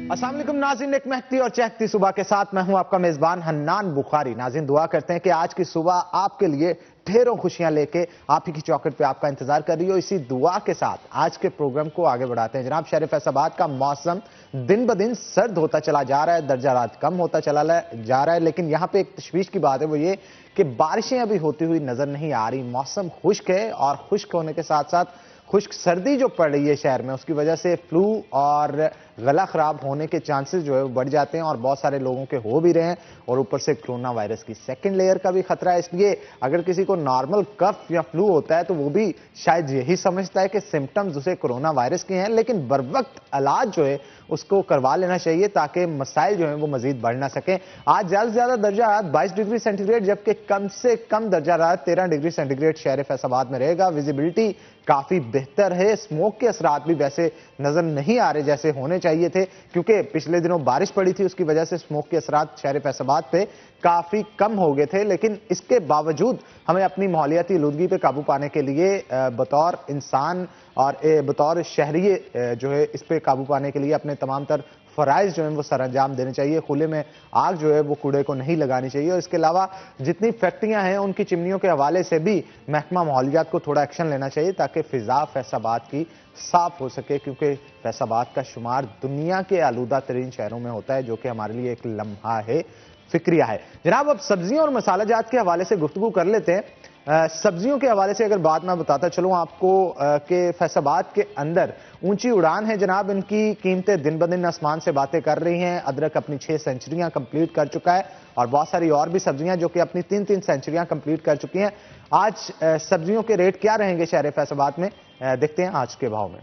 अस्सलाम वालेकुम नाज़रीन, एक महकती और चहकती सुबह के साथ मैं हूं आपका मेजबान हन्नान बुखारी। नाज़रीन, दुआ करते हैं कि आज की सुबह आपके लिए ढेरों खुशियां लेके आप ही की चौखट पे आपका इंतजार कर रही हो। इसी दुआ के साथ आज के प्रोग्राम को आगे बढ़ाते हैं। जनाब, शहर फैसलाबाद का मौसम दिन ब दिन सर्द होता चला जा रहा है, दर्जा रात कम होता चला जा रहा है, लेकिन यहाँ पे एक तशवीश की बात है, वो ये कि बारिशें अभी होती हुई नजर नहीं आ रही। मौसम खुश्क है और खुश्क होने के साथ साथ खुश्क सर्दी जो पड़ रही है शहर में, उसकी वजह से फ्लू और गला खराब होने के चांसेस जो है वो बढ़ जाते हैं और बहुत सारे लोगों के हो भी रहे हैं। और ऊपर से कोरोना वायरस की सेकंड लेयर का भी खतरा है। इसलिए अगर किसी को नॉर्मल कफ या फ्लू होता है तो वो भी शायद यही समझता है कि सिम्टम्स उसे कोरोना वायरस के हैं, लेकिन बर वक्त इलाज जो है उसको करवा लेना चाहिए ताकि मसाइल जो है वो मजीद बढ़ ना सकें। आज ज्यादा से ज्यादा दर्जा रात 22 डिग्री सेंटीग्रेड, जबकि कम से कम दर्जा रात 13 डिग्री सेंटीग्रेड शहर फैसलाबाद में रहेगा। विजिबिलिटी काफी बेहतर है। स्मोक के असरात भी वैसे नजर नहीं आ रहे जैसे होने चाहिए थे, क्योंकि पिछले दिनों बारिश पड़ी थी, उसकी वजह से स्मोक के असरात शहर फैसलाबाद पे काफी कम हो गए थे। लेकिन इसके बावजूद हमें अपनी माहौलियाती आलूदगी पे काबू पाने के लिए बतौर इंसान और बतौर शहरी जो है इस पे काबू पाने के लिए अपने तमाम तर फराइज जो है वो सर अंजाम देने चाहिए। खुले में आग जो है वो कूड़े को नहीं लगानी चाहिए। और इसके अलावा जितनी फैक्ट्रियां हैं उनकी चिमनियों के हवाले से भी महकमा माहौलियात को थोड़ा एक्शन लेना चाहिए ताकि फिजा फैसलाबाद की साफ हो सके, क्योंकि फैसलाबाद का शुमार दुनिया के आलूदा तरीन शहरों में होता है, जो कि हमारे लिए एक लम्हा है, फिक्रिया है। जनाब, अब सब्जियों और मसाला जात के हवाले से गुफ्तगू कर लेते हैं। सब्जियों के हवाले से अगर बात मैं बताता चलूं आपको कि फैसलाबाद के अंदर ऊंची उड़ान है जनाब। इनकी कीमतें दिन ब दिन आसमान से बातें कर रही हैं। अदरक अपनी 6 सेंचुरियां कंप्लीट कर चुका है और बहुत सारी और भी सब्जियां जो कि अपनी 3-3 सेंचुरियां कंप्लीट कर चुकी हैं। आज सब्जियों के रेट क्या रहेंगे शहर फैसलाबाद में, देखते हैं आज के भाव में।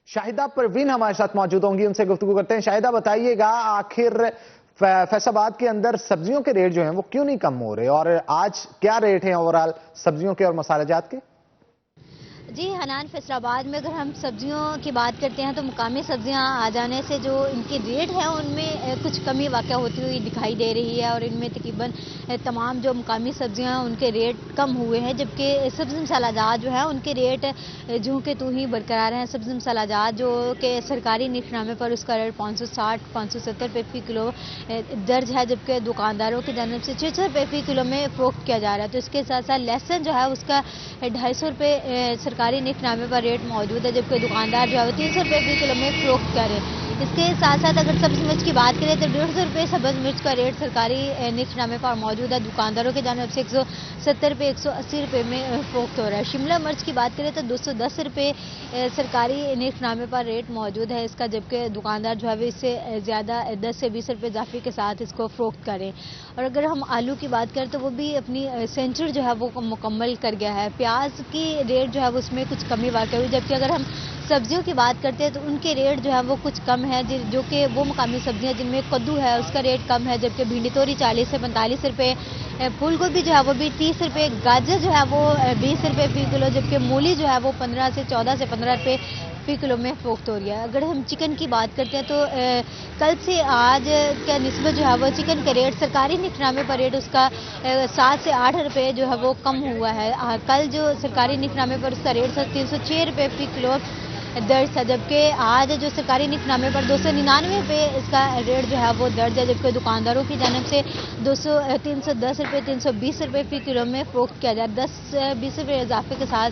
शाहिदा परवीन हमारे साथ मौजूद होंगी, उनसे गुफ्तगू करते हैं। शाहिदा, बताइएगा आखिर फैसलाबाद के अंदर सब्जियों के रेट जो हैं वो क्यों नहीं कम हो रहे और आज क्या रेट हैं ओवरऑल सब्जियों के और मसाला जात के? जी हनान, फैसलाबाद में अगर हम सब्जियों की बात करते हैं तो मुकामी सब्जियां आ जाने से जो इनके रेट हैं उनमें कुछ कमी वाक़या होती हुई दिखाई दे रही है और इनमें तकरीबन तमाम जो मुकामी सब्जियां हैं उनके रेट कम हुए हैं, जबकि सब्ज़ी मसालाजात जो है उनके रेट जूं के तूं ही बरकरार हैं। सब्ज़ी मसालाजात जो कि सरकारी निखनामे पर उसका रेट 560-570 रुपये फ़ी किलो दर्ज है, जबकि दुकानदारों की जानब से 600 रुपये फ़ी किलो में फ़रोख्त किया जा रहा है। तो इसके साथ साथ लहसुन जो है उसका 250 रुपये सरकारी निखनामे पर रेट मौजूद है, जबकि दुकानदार जो है वो 300 रुपये फ़ी किलो में फ़रोख्त कर रहे हैं। इसके साथ साथ अगर सब्ज़ मिर्च की बात करें तो 150 रुपये सब्ज़ मिर्च का रेट सरकारी निखनामे पर मौजूद है। दुकानदारों की जानब से 170 रुपये 180 रुपये में फ़रोख्त हो रहा है। शिमला मिर्च की बात करें तो 210 रुपये सरकारी निखनामे पर रेट मौजूद है इसका, जबकि दुकानदार जो है वो इससे ज़्यादा 10 से 20 रुपये इजाफे के साथ इसको फ़रोख्त करें। और अगर हम आलू की बात करें तो वो भी अपनी सेंचुरी जो है वो मुकम्मल कर गया है। प्याज की रेट जो है वो उसमें कुछ कमी वाक़या हुई, जबकि अगर हम सब्जियों की बात करते हैं तो उनके रेट जो है वो कुछ कम है, जो कि वो मुकामी सब्जियां जिनमें कद्दू है उसका रेट कम है, जबकि भिंडी तोरी 40 से 45 रुपये, फूल गोभी जो है वो भी 30 रुपये, गाजर जो है वो 20 रुपये फ़ी किलो, जबकि मूली जो है वो 14 से 15 रुपये फ़ी किलो में फ़रोख्त हो रही है। अगर हम चिकन की बात करते हैं तो कल से आज का निस्बत जो है वो चिकन का रेट सरकारी निखनामे पर रेट उसका 7 से 8 रुपये जो है वो कम हुआ है। कल जो सरकारी निखनामे पर उसका रेट था 306 रुपये फ़ी किलो दर्ज था, जबकि आज जो सरकारी निखनामे पर 299 रुपये इसका रेट जो है वो दर्ज है, जबकि दुकानदारों की जानब से 310 रुपये 320 रुपये फ़ी किलो में फ़रोख्त किया जाए। 10-20 रुपये इजाफे के साथ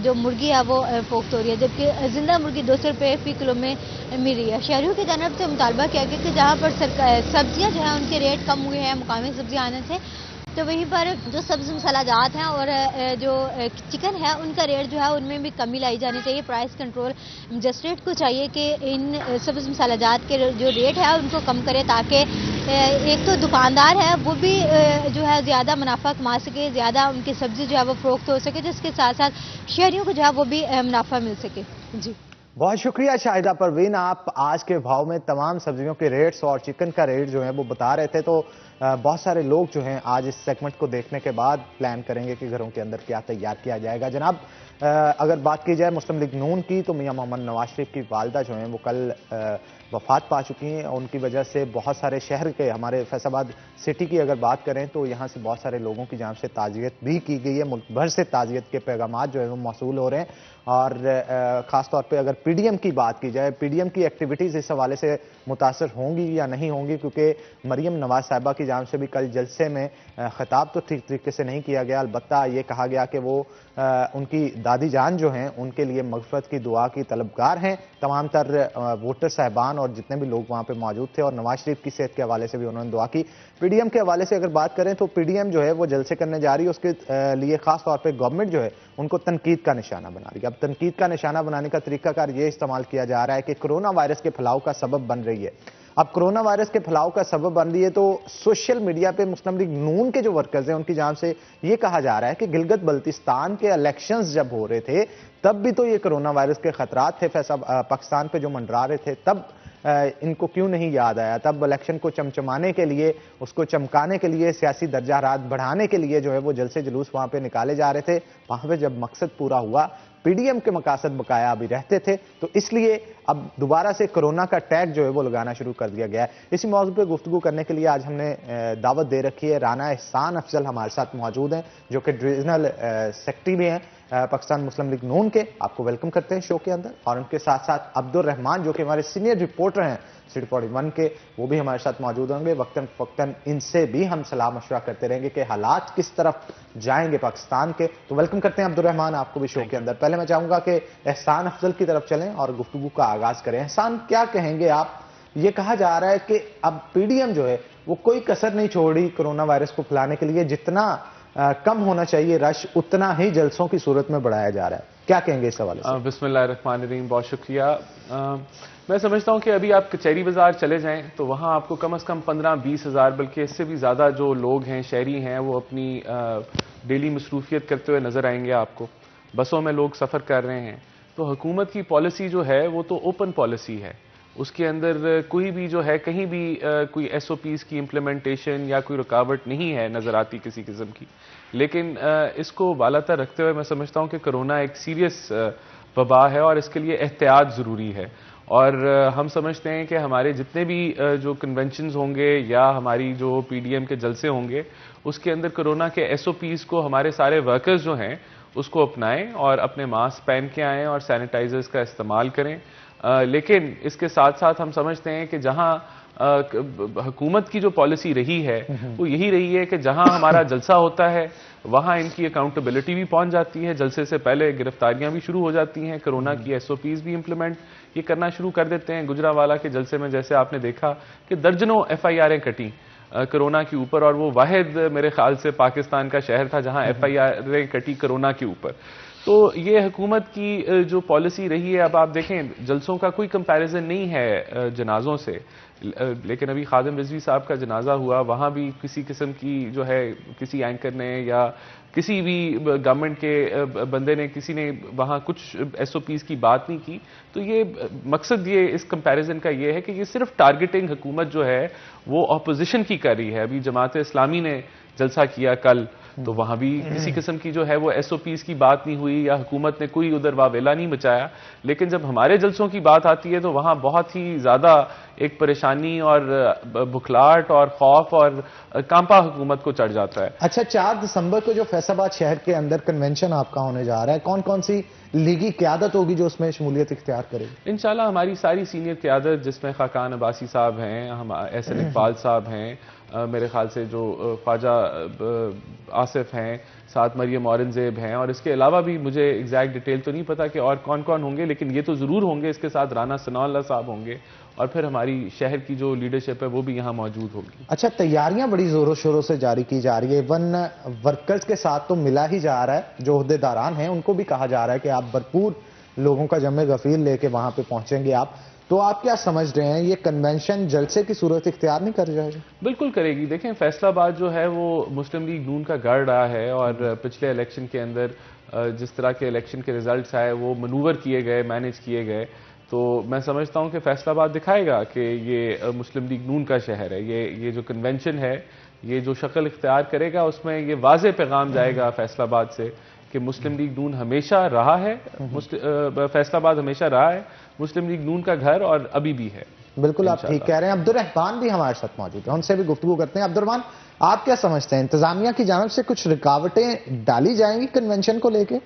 जो मुर्गी है वो फ़रोख्त हो रही है, जबकि जिंदा मुर्गी 200 रुपये फ़ी किलो में मिल रही है। शहरियों की जानब से मुतालबा किया गया कि जहाँ पर सब्जियाँ जो हैं उनके रेट कम हुए हैं मुकामी सब्जियाँ आने से, तो वहीं पर जो सब्ज़ मसालाजात हैं और जो चिकन है उनका रेट जो है उनमें भी कमी लाई जानी चाहिए। प्राइस कंट्रोल मजिस्ट्रेट को चाहिए कि इन सब्ज़ मसालाजात के जो रेट है उनको कम करे, ताकि एक तो दुकानदार है वो भी जो है ज़्यादा मुनाफा कमा सके, ज़्यादा उनकी सब्ज़ी जो है वो फ़रोख्त हो सके, जिसके साथ साथ शहरियों को जो है वो भी मुनाफा मिल सके। जी, बहुत शुक्रिया शाहिदा परवीन, आप आज के भाव में तमाम सब्जियों के रेट्स और चिकन का रेट जो है वो बता रहे थे। तो बहुत सारे लोग जो हैं आज इस सेगमेंट को देखने के बाद प्लान करेंगे कि घरों के अंदर क्या तैयार किया जाएगा। जनाब, अगर बात की जाए मुस्लिम लीग नून की तो मियां मोहम्मद नवाज शरीफ की वालदा जो हैं वो कल वफात पा चुकी हैं। उनकी वजह से बहुत सारे शहर के, हमारे फैसलाबाद सिटी की अगर बात करें तो यहाँ से बहुत सारे लोगों की जानिब से ताज़ियत भी की गई है। मुल्क भर से ताज़ियत के पैगामात जो है वो मौसूल हो रहे हैं। और ख़ास तौर पे अगर पीडीएम की बात की जाए, पीडीएम की एक्टिविटीज़ इस हवाले से मुतासर होंगी या नहीं होंगी, क्योंकि मरियम नवाज साहिबा की जानिब से भी कल जलसे में खिताब तो ठीक तरीके से नहीं किया गया। अलबत्ता ये कहा गया कि वो उनकी दादी जान जो हैं उनके लिए मग़फ़िरत की दुआ की तलबगार हैं। तमाम तर वोटर साहबान और जितने भी लोग वहाँ पे मौजूद थे, और नवाज शरीफ की सेहत के हवाले से भी उन्होंने दुआ की। पीडीएम के हवाले से अगर बात करें तो पीडीएम जो है वो जलसे करने जा रही है, उसके लिए खास तौर पे गवर्नमेंट जो है उनको तनकीद का निशाना बना रही है। अब तनकीद का निशाना बनाने का तरीकाकार ये इस्तेमाल किया जा रहा है कि कोरोना वायरस के फैलाव का सबब बन रही है। अब कोरोना वायरस के फैलाव का सबब बन रही है तो सोशल मीडिया पे मुस्लिम लीग नून के जो वर्कर्स हैं उनकी जानिब से ये कहा जा रहा है कि गिलगित बल्तिस्तान के इलेक्शंस जब हो रहे थे तब भी तो ये कोरोना वायरस के खतरात थे पाकिस्तान पे जो मंडरा रहे थे, तब इनको क्यों नहीं याद आया? तब इलेक्शन को चमचमाने के लिए, उसको चमकाने के लिए, सियासी दर्जा हरारत बढ़ाने के लिए जो है वो जलसे जुलूस वहां पे निकाले जा रहे थे। वहां पे जब मकसद पूरा हुआ, पीडीएम के मकासद बकाया अभी रहते थे, तो इसलिए अब दोबारा से कोरोना का टैग जो है वो लगाना शुरू कर दिया गया है। इसी मौजू पे गुफ्तगू करने के लिए आज हमने दावत दे रखी है। राना एहसान अफजल हमारे साथ मौजूद हैं, जो कि डिवीजनल सेक्रेटरी भी हैं पाकिस्तान मुस्लिम लीग नून के। आपको वेलकम करते हैं शो के अंदर। और उनके साथ साथ अब्दुल रहमान जो कि हमारे सीनियर रिपोर्टर हैं सिटी 41 के, वो भी हमारे साथ मौजूद होंगे। वक्तन फक्तन इनसे भी हम सलाह मशवरा करते रहेंगे कि हालात किस तरफ जाएंगे पाकिस्तान के। तो वेलकम करते हैं अब्दुल रहमान आपको भी शो के अंदर। पहले मैं चाहूंगा कि एहसान अफजल की तरफ चलें और गुफ्तगू का आगाज करें। एहसान, क्या कहेंगे आप? ये कहा जा रहा है कि अब पीडीएम जो है वो कोई कसर नहीं छोड़ी कोरोना वायरस को फैलाने के लिए, जितना कम होना चाहिए रश उतना ही जलसों की सूरत में बढ़ाया जा रहा है। क्या कहेंगे इस हवाले से? बिस्मिल्लाहिर्रहमानिर्रहीम, बहुत शुक्रिया। मैं समझता हूं कि अभी आप कचहरी बाजार चले जाएं तो वहां आपको कम से कम 15-20 हज़ार, बल्कि इससे भी ज़्यादा जो लोग हैं, शहरी हैं, वो अपनी डेली मसरूफियत करते हुए नज़र आएंगे आपको। बसों में लोग सफ़र कर रहे हैं। तो हुकूमत की पॉलिसी जो है वो तो ओपन पॉलिसी है, उसके अंदर कोई भी जो है कहीं भी कोई एसओपीज़ की इम्प्लीमेंटेशन या कोई रुकावट नहीं है नज़र आती किसी किस्म की। लेकिन इसको बालातर रखते हुए मैं समझता हूँ कि कोरोना एक सीरियस वबा है और इसके लिए एहतियात ज़रूरी है। और हम समझते हैं कि हमारे जितने भी जो कन्वेंशंस होंगे या हमारी जो पीडीएम के जलसे होंगे, उसके अंदर कोरोना के एसओपीज़ को हमारे सारे वर्कर्स जो हैं उसको अपनाएं और अपने मास्क पहन के आएँ और सैनिटाइजर्स का इस्तेमाल करें। लेकिन इसके साथ साथ हम समझते हैं कि जहां हुकूमत की जो पॉलिसी रही है वो यही रही है कि जहां हमारा जलसा होता है वहां इनकी अकाउंटेबिलिटी भी पहुंच जाती है, जलसे से पहले गिरफ्तारियां भी शुरू हो जाती हैं, कोरोना की एसओपीज़ भी इंप्लीमेंट ये करना शुरू कर देते हैं। गुजरांवाला के जलसे में जैसे आपने देखा कि दर्जनों एफआईआरें कटी कोरोना के ऊपर, और वो वाहिद मेरे ख्याल से पाकिस्तान का शहर था जहां एफआईआरें कटी कोरोना के ऊपर। तो ये हुकूमत की जो पॉलिसी रही है, अब आप देखें जलसों का कोई कंपैरिजन नहीं है जनाजों से, लेकिन अभी खादिम रिजवी साहब का जनाजा हुआ, वहाँ भी किसी किस्म की जो है किसी एंकर ने या किसी भी गवर्नमेंट के बंदे ने, किसी ने वहाँ कुछ एसओपीज़ की बात नहीं की। तो ये मकसद ये इस कंपैरिजन का ये है कि ये सिर्फ टारगेटिंग हुकूमत जो है वो अपोजिशन की कर रही है। अभी जमात इस्लामी ने जलसा किया कल, तो वहां भी किसी किस्म की जो है वो एसओपीज़ की बात नहीं हुई या हुकूमत ने कोई उधर वावेला नहीं मचाया। लेकिन जब हमारे जलसों की बात आती है तो वहां बहुत ही ज्यादा एक परेशानी और बुखलाहट और खौफ और कांपा हुकूमत को चढ़ जाता है। अच्छा, 4 दिसंबर को जो फैसलाबाद शहर के अंदर कन्वेंशन आपका होने जा रहा है, कौन कौन सी लीगी क़यादत होगी जो उसमें शमूलियत इख्तियार करेगी? इंशाल्लाह हमारी सारी सीनियर क़यादत, जिसमें खाकान अब्बासी साहब हैं, हम एहसन इकबाल साहब हैं, मेरे ख्याल से जो ख्वाजा आसिफ हैं, साथ मरियम औरंगजेब हैं, और इसके अलावा भी मुझे एग्जैक्ट डिटेल तो नहीं पता कि और कौन कौन होंगे, लेकिन ये तो ज़रूर होंगे। इसके साथ राना सनाउल्लाह साहब होंगे और फिर हमारी शहर की जो लीडरशिप है वो भी यहाँ मौजूद होगी। अच्छा, तैयारियां बड़ी जोरों शोरों से जारी की जा रही है। इवन वर्कर्स के साथ तो मिला ही जा रहा है, जो ओहदेदारान हैं उनको भी कहा जा रहा है कि आप भरपूर लोगों का जमे गफीर लेके वहां पे पहुंचेंगे आप। तो आप क्या समझ रहे हैं, ये कन्वेंशन जलसे की सूरत इख्तियार नहीं कर जाएगी? बिल्कुल करेगी। देखें, फैसलाबाद जो है वो मुस्लिम लीग नून का गढ़ रहा है, और पिछले इलेक्शन के अंदर जिस तरह के इलेक्शन के रिजल्ट्स आए वो मनूवर किए गए, मैनेज किए गए। तो मैं समझता हूं कि फैसलाबाद दिखाएगा कि ये मुस्लिम लीग नून का शहर है। ये जो कन्वेंशन है, ये जो शक्ल इख्तियार करेगा, उसमें ये वाज़ेह पैगाम जाएगा फैसलाबाद से कि मुस्लिम लीग नून हमेशा रहा है, फैसलाबाद हमेशा रहा है मुस्लिम लीग नून का घर और अभी भी है। बिल्कुल आप ठीक कह रहे हैं। अब्दुर्रहमान भी हमारे साथ मौजूद है, उनसे भी गुफ्तगू करते हैं। अब्दुर्रहमान, आप क्या समझते हैं, इंतजामिया की जानिब से कुछ रुकावटें डाली जाएंगी कन्वेंशन को लेके?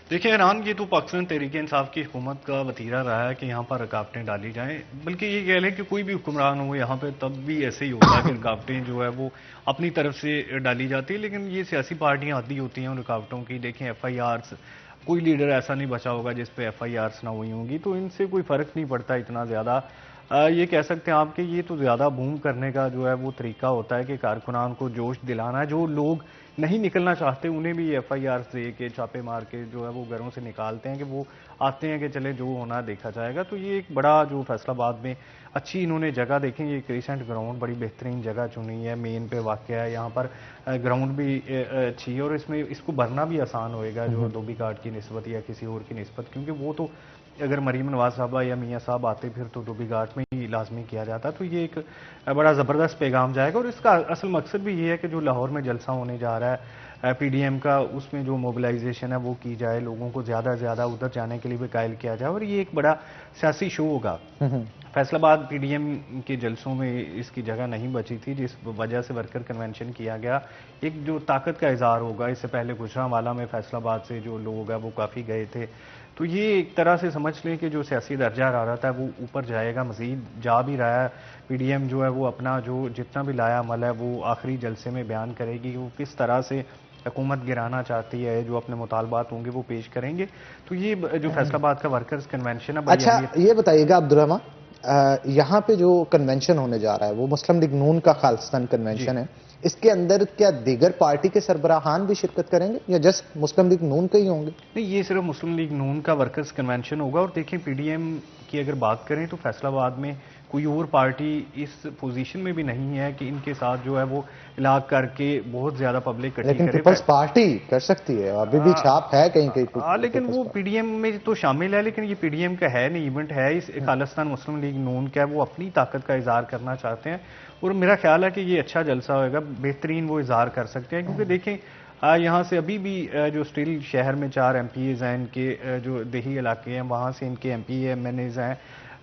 देखिए इरहान, ये तो पाकिस्तान तहरीक इंसाफ की हुकूमत का वतीरा रहा है कि यहाँ पर रुकावटें डाली जाएं। बल्कि ये कह लें कि कोई भी हुक्मरान हो यहाँ पे तब भी ऐसे ही होता है कि रुकावटें जो है वो अपनी तरफ से डाली जाती है। लेकिन ये सियासी पार्टियां आदी होती हैं उन रुकावटों की। देखें FIRs, कोई लीडर ऐसा नहीं बचा होगा जिस पे FIRs ना हुई होंगी, तो इनसे कोई फर्क नहीं पड़ता इतना ज्यादा। ये कह सकते हैं आप कि ये तो ज्यादा बूम करने का जो है वो तरीका होता है कि कारकुनान को जोश दिलाना। जो लोग नहीं निकलना चाहते उन्हें भी FIRs दे के, छापे मार के जो है वो घरों से निकालते हैं कि वो आते हैं कि चले जो होना देखा जाएगा। तो ये एक बड़ा जो फैसलाबाद में अच्छी इन्होंने जगह देखें, ये एक रिसेंट ग्राउंड बड़ी बेहतरीन जगह चुनी है, मेन पे वाक़या है, यहाँ पर ग्राउंड भी अच्छी है और इसमें इसको भरना भी आसान होएगा जो धोबी घाट की निस्बत या किसी और की निस्बत, क्योंकि वो तो अगर मरीम नवाज साहबा या मियाँ साहब आते फिर तो धोबी घाट में ही लाजमी किया जाता। तो ये एक बड़ा ज़बरदस्त पैगाम जाएगा और इसका असल मकसद भी ये है कि जो लाहौर में जलसा होने जा रहा है PDM का, उसमें जो मोबिलाइजेशन है वो की जाए, लोगों को ज़्यादा से ज़्यादा उधर जाने के लिए भी कायल किया जाए और ये एक बड़ा सियासी शो होगा। फैसलाबाद PDM के जलसों में इसकी जगह नहीं बची थी, जिस वजह से वर्कर कन्वेंशन किया गया। एक जो ताकत का इजहार होगा। इससे पहले गुजरांवाला में फैसलाबाद से जो लोग हैं वो काफ़ी गए थे। तो ये एक तरह से समझ लें कि जो सियासी दर्जा हरारत है वो ऊपर जाएगा, मजीद जा भी रहा है। PDM जो है वो अपना जो जितना भी लाया अमल है वो आखिरी जलसे में बयान करेगी कि वो किस तरह से हुकूमत गिराना चाहती है, जो अपने मुतालबात होंगे वो पेश करेंगे। तो ये जो फैसलाबाद का वर्कर्स कन्वेंशन है। अच्छा, ये बताइएगा अब्दुर्रहमान, यहाँ पे जो कन्वेंशन होने जा रहा है वो मुस्लिम लीग नून का खालिस्तान कन्वेंशन है, इसके अंदर क्या दीगर पार्टी के सरबराहान भी शिरकत करेंगे या जस्ट मुस्लिम लीग नून के ही होंगे? नहीं, ये सिर्फ मुस्लिम लीग नून का वर्कर्स कन्वेंशन होगा। और देखिए PDM की अगर बात करें तो फैसलाबाद में कोई और पार्टी इस पोजीशन में भी नहीं है कि इनके साथ जो है वो इलाक करके बहुत ज्यादा पब्लिक इकट्ठी करे। लेकिन पीपल्स पार्टी कर सकती है, अभी भी छाप है कहीं कहीं। लेकिन वो PDM में तो शामिल है, लेकिन ये PDM का है नहीं, इवेंट है इस खालिस्तान मुस्लिम लीग नून का। वो अपनी ताकत का इजहार करना चाहते हैं और मेरा ख्याल है कि ये अच्छा जलसा होगा, बेहतरीन वो इजहार कर सकते हैं। क्योंकि देखें यहाँ से अभी भी जो स्टिल शहर में 4 MPs हैं इनके, जो देही इलाके हैं वहाँ से इनके MP MNAs हैं,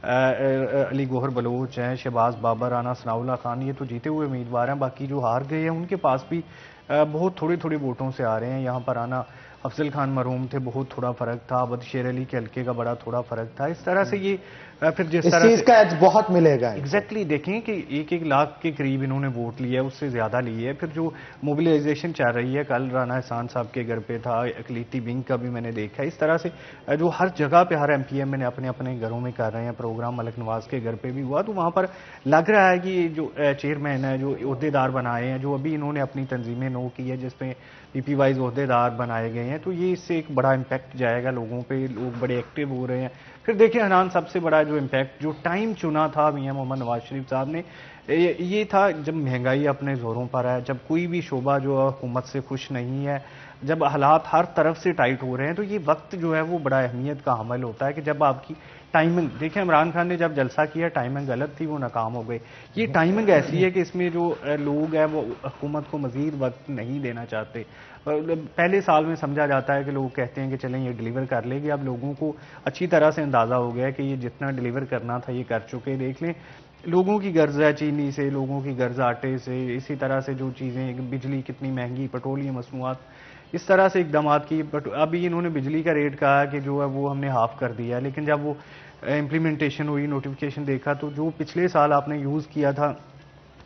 अली गोहर बलोच हैं, शहबाज बाबर, राना सनाउल्लाह खान, ये तो जीते हुए उम्मीदवार हैं। बाकी जो हार गए हैं उनके पास भी बहुत थोड़े थोड़े वोटों से आ रहे हैं। यहाँ पर राना अफजल खान मरहूम थे, बहुत थोड़ा फर्क था। अबद शेर अली के हल्के का बड़ा थोड़ा फर्क था। इस तरह से ये फिर जिस तरह से इसका एज बहुत मिलेगा। एग्जैक्टली देखें कि 1-1 लाख के करीब इन्होंने वोट लिए है, उससे ज्यादा लिए है। फिर जो मोबिलाइजेशन चल रही है, कल राना एहसान साहब के घर पे था, अकलीती विंग का भी मैंने देखा। इस तरह से जो हर जगह पे हर MPM ने अपने अपने घरों में कर रहे हैं प्रोग्राम। मलिक नवाज के घर पे भी हुआ, तो वहां पर लग रहा है कि जो चेयरमैन है, जो ओहदेदार बनाए हैं, जो अभी इन्होंने अपनी तंजीमें नो की है जिसपे PP वाइज ओहदेदार बनाए गए हैं, तो ये इससे एक बड़ा इम्पैक्ट जाएगा लोगों पे। लोग बड़े एक्टिव हो रहे हैं। फिर देखिए हनान, सबसे बड़ा जो इम्पैक्ट, जो टाइम चुना था मियां मोहम्मद नवाज शरीफ साहब ने, ये था जब महंगाई अपने जोरों पर है, जब कोई भी शोबा जो है हुकूमत से खुश नहीं है, जब हालात हर तरफ से टाइट हो रहे हैं, तो ये वक्त जो है वो बड़ा अहमियत का हमल होता है कि जब आपकी टाइमिंग, देखिए इमरान खान ने जब जलसा किया टाइमिंग गलत थी, वो नाकाम हो गई। ये टाइमिंग ऐसी है कि इसमें जो लोग हैं वो हुकूमत को मजीद वक्त नहीं देना चाहते। पहले साल में समझा जाता है कि लोग कहते हैं कि चलें ये डिलीवर कर लेंगे। अब लोगों को अच्छी तरह से अंदाजा हो गया है कि ये जितना डिलीवर करना था ये कर चुके। देख लें लोगों की गर्ज है चीनी से, लोगों की गर्ज आटे से, इसी तरह से जो चीज़ें, बिजली कितनी महंगी, पेट्रोलियम मसनूआत, इस तरह से इकदाम किए। बट अभी इन्होंने बिजली का रेट कहा कि जो है वो हमने हाफ कर दिया है, लेकिन जब वो इम्प्लीमेंटेशन हुई, नोटिफिकेशन देखा, तो जो पिछले साल आपने यूज़ किया था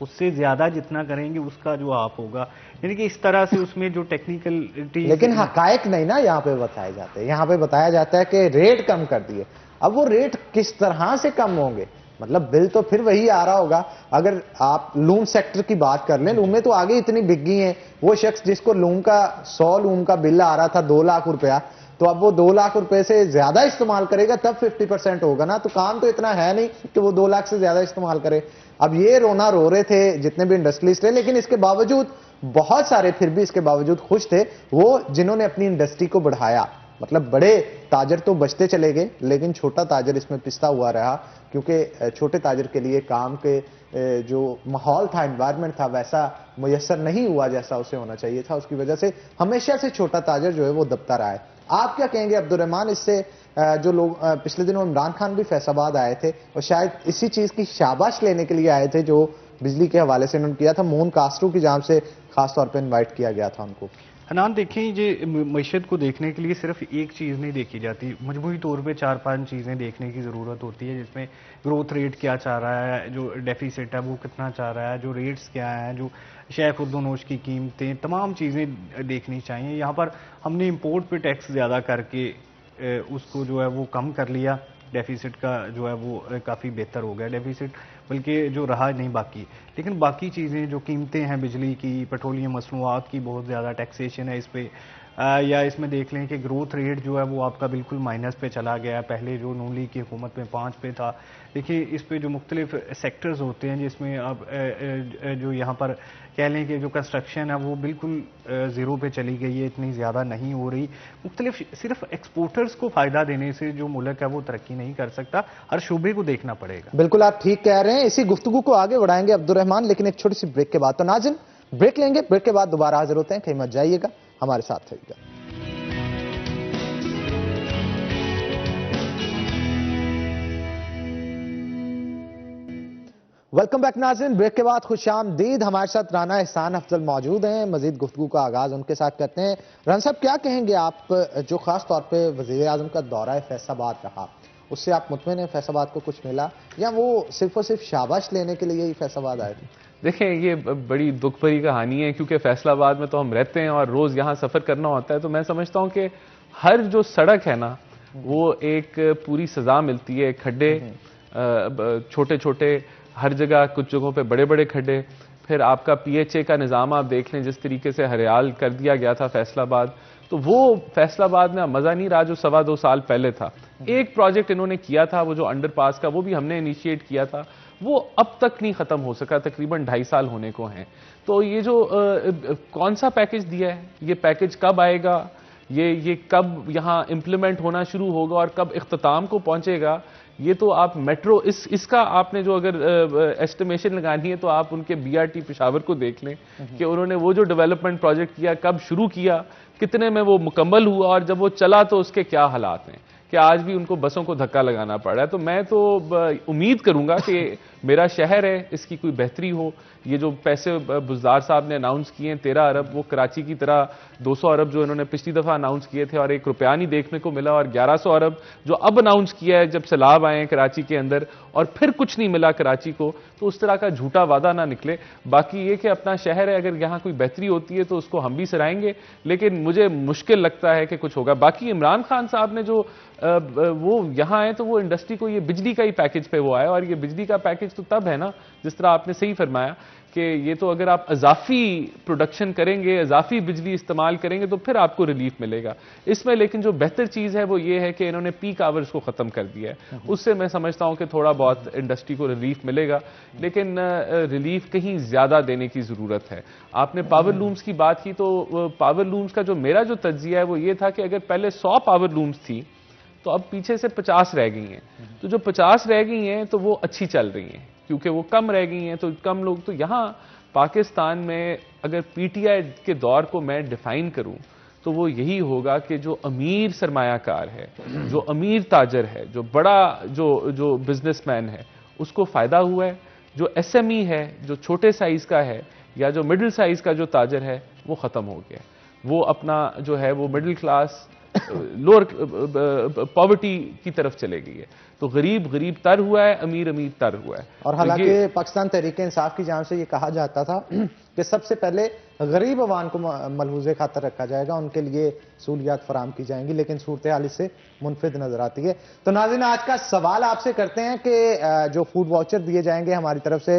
उससे ज्यादा जितना करेंगे उसका जो हाफ होगा। यानी कि इस तरह से उसमें जो टेक्निकलिटी, लेकिन हकायक नहीं ना यहाँ पे बताए जाते हैं। यहाँ पे बताया जाता है कि रेट कम कर दिए। अब वो रेट किस तरह से कम होंगे, मतलब बिल तो फिर वही आ रहा होगा। अगर आप लूम सेक्टर की बात कर लें, लूमें तो आगे इतनी बिक गई हैं। वो शख्स जिसको लूम का 100 लूम का बिल आ रहा था 2 लाख रुपया, तो अब वो 2 लाख रुपए से ज्यादा इस्तेमाल करेगा तब 50% होगा ना। तो काम तो इतना है नहीं कि वो 2 लाख से ज्यादा इस्तेमाल करे। अब ये रोना रो रहे थे जितने भी इंडस्ट्रियलिस्ट थे, लेकिन इसके बावजूद बहुत सारे फिर भी इसके बावजूद खुश थे, वो जिन्होंने अपनी इंडस्ट्री को बढ़ाया। मतलब बड़े ताजर तो बचते चले गए, लेकिन छोटा ताजर इसमें पिसता हुआ रहा, क्योंकि छोटे ताजर के लिए काम के जो माहौल था, एनवायरनमेंट था, वैसा मुयस्सर नहीं हुआ जैसा उसे होना चाहिए था। उसकी वजह से हमेशा से छोटा ताजर जो है वो दबता रहा है। आप क्या कहेंगे अब्दुर्रहमान, इससे जो लोग पिछले दिनों इमरान खान भी फैसलाबाद आए थे और शायद इसी चीज की शाबाश लेने के लिए आए थे जो बिजली के हवाले से उन्होंने किया था। मोहन कास्ट्रो की जाम से खासतौर पर इन्वाइट किया गया था उनको। हनान देखें, ये मईशत को देखने के लिए सिर्फ एक चीज़ नहीं देखी जाती, मजमूई तौर पे 4-5 चीज़ें देखने की ज़रूरत होती है, जिसमें ग्रोथ रेट क्या चाह रहा है, जो डेफिसिट है वो कितना चाह रहा है, जो रेट्स क्या हैं, जो शय खुर्दोनोश की कीमतें, तमाम चीज़ें देखनी चाहिए। यहाँ पर हमने इंपोर्ट पे टैक्स ज़्यादा करके उसको जो है वो कम कर लिया, डेफिसिट का जो है वो काफ़ी बेहतर हो गया डेफिसिट, बल्कि जो रहा नहीं बाकी। लेकिन बाकी चीज़ें जो कीमतें हैं बिजली की, पेट्रोलियम मसनूआत की, बहुत ज़्यादा टैक्सेशन है इस पर। या इसमें देख लें कि ग्रोथ रेट जो है वो आपका बिल्कुल माइनस पे चला गया है। पहले जो नून लीग की हुकूमत में 5 पे था। देखिए इस पे जो मुख्तलिफ सेक्टर्स होते हैं जिसमें आप जो यहाँ पर कह लें कि जो कंस्ट्रक्शन है वो बिल्कुल ज़ीरो पे चली गई है, इतनी ज़्यादा नहीं हो रही। मुख्तलिफ सिर्फ एक्सपोर्टर्स को फ़ायदा देने से जो मुल्क है वो तरक्की नहीं कर सकता, हर शोबे को देखना पड़ेगा। बिल्कुल आप ठीक कह रहे हैं। इसी गुफ्तगू को आगे बढ़ाएंगे अब्दुर्रहमान, लेकिन एक छोटी सी ब्रेक के बाद। तो नाज़रीन ब्रेक लेंगे, ब्रेक के बाद दोबारा हाजिर होते हैं। कहीं मत जाइएगा, हमारे साथ रहिएगा। वेलकम बैक नाज़रीन, ब्रेक के बाद खुशामदीद। हमारे साथ राना एहसान अफजल मौजूद हैं। मजीद गुफ्तगू का आगाज उनके साथ करते हैं। राना साहब क्या कहेंगे आप, जो खास तौर पे वज़ीर आज़म का दौरा फैसलाबाद रहा, उससे आप मुतमईन हैं फैसलाबाद को कुछ मिला, या वो सिर्फ और सिर्फ शाबाश लेने के लिए ही फैसलाबाद आए थे? देखें ये बड़ी दुख भरी कहानी है, क्योंकि फैसलाबाद में तो हम रहते हैं और रोज यहाँ सफर करना होता है। तो मैं समझता हूँ कि हर जो सड़क है ना वो एक पूरी सजा मिलती है। खड्डे छोटे छोटे, हर जगह, कुछ जगहों पे बड़े बड़े खड्डे। फिर आपका PHA का निज़ाम आप देख लें, जिस तरीके से हरियाल कर दिया गया था फैसलाबाद, तो वो फैसलाबाद में मज़ा नहीं रहा जो 2.25 साल पहले था। एक प्रोजेक्ट इन्होंने किया था, वो जो अंडरपास का, वो भी हमने इनिशिएट किया था, वो अब तक नहीं ख़त्म हो सका, तकरीबन 2.5 साल होने को हैं। तो ये जो कौन सा पैकेज दिया है, ये पैकेज कब आएगा, ये कब यहाँ इम्प्लीमेंट होना शुरू होगा और कब इख्तिताम को पहुँचेगा, ये तो आप मेट्रो इसका आपने जो अगर एस्टिमेशन लगानी है तो आप उनके BRT पेशावर को देख लें कि उन्होंने वो जो डेवलपमेंट प्रोजेक्ट किया, कब शुरू किया, कितने में वो मुकम्मल हुआ, और जब वो चला तो उसके क्या हालात हैं कि आज भी उनको बसों को धक्का लगाना पड़ रहा है। तो मैं तो उम्मीद करूंगा कि मेरा शहर है, इसकी कोई बेहतरी हो। ये जो पैसे बुज़दार साहब ने अनाउंस किए हैं 13 अरब, वो कराची की तरह 200 अरब जो इन्होंने पिछली दफ़ा अनाउंस किए थे और ₹1 नहीं देखने को मिला, और 1100 अरब जो अब अनाउंस किया है जब सैलाब आए हैं कराची के अंदर और फिर कुछ नहीं मिला कराची को, तो उस तरह का झूठा वादा ना निकले। बाकी ये कि अपना शहर है, अगर यहाँ कोई बेहतरी होती है तो उसको हम भी सराहेंगे, लेकिन मुझे मुश्किल लगता है कि कुछ होगा। बाकी इमरान खान साहब ने जो वो यहाँ आए तो वो इंडस्ट्री को ये बिजली का ही पैकेज पे वो आया, और ये बिजली का पैकेज तो तब है ना, जिस तरह आपने सही फरमाया कि ये तो अगर आप इजाफी प्रोडक्शन करेंगे, इजाफी बिजली इस्तेमाल करेंगे तो फिर आपको रिलीफ मिलेगा इसमें। लेकिन जो बेहतर चीज़ है वो ये है कि इन्होंने पीक आवर्स को ख़त्म कर दिया है, उससे मैं समझता हूँ कि थोड़ा बहुत इंडस्ट्री को रिलीफ मिलेगा, लेकिन रिलीफ कहीं ज़्यादा देने की ज़रूरत है। आपने पावर लूम्स की बात की, तो पावर लूम्स का जो मेरा जो तज्जिया है वो ये था कि अगर पहले 100 पावर लूम्स थी तो अब पीछे से 50 रह गई हैं। तो जो 50 रह गई हैं तो वो अच्छी चल रही हैं, क्योंकि वो कम रह गई हैं तो कम लोग। तो यहाँ पाकिस्तान में अगर PTI के दौर को मैं डिफाइन करूं तो वो यही होगा कि जो अमीर सरमायाकार है, जो अमीर ताजर है, जो बड़ा जो बिजनेसमैन है, उसको फायदा हुआ है। जो SME है, जो छोटे साइज का है या जो मिडिल साइज का जो ताजर है, वो खत्म हो गया। वो अपना जो है वो मिडिल क्लास, लोअर पॉवर्टी की तरफ चले गई है। तो गरीब गरीब तर हुआ है, अमीर अमीर तर हुआ है। और हालांकि पाकिस्तान तहरीक इंसाफ की जानिब से ये कहा जाता था कि सबसे पहले गरीब अवाम को मलहूज़े खातर रखा जाएगा, उनके लिए सहूलियात फराम की जाएंगी, लेकिन सूरत हाल इससे मुनफिद नजर आती है। तो नाज़रीन आज का सवाल आपसे करते हैं कि जो फूड वाउचर दिए जाएंगे हमारी तरफ से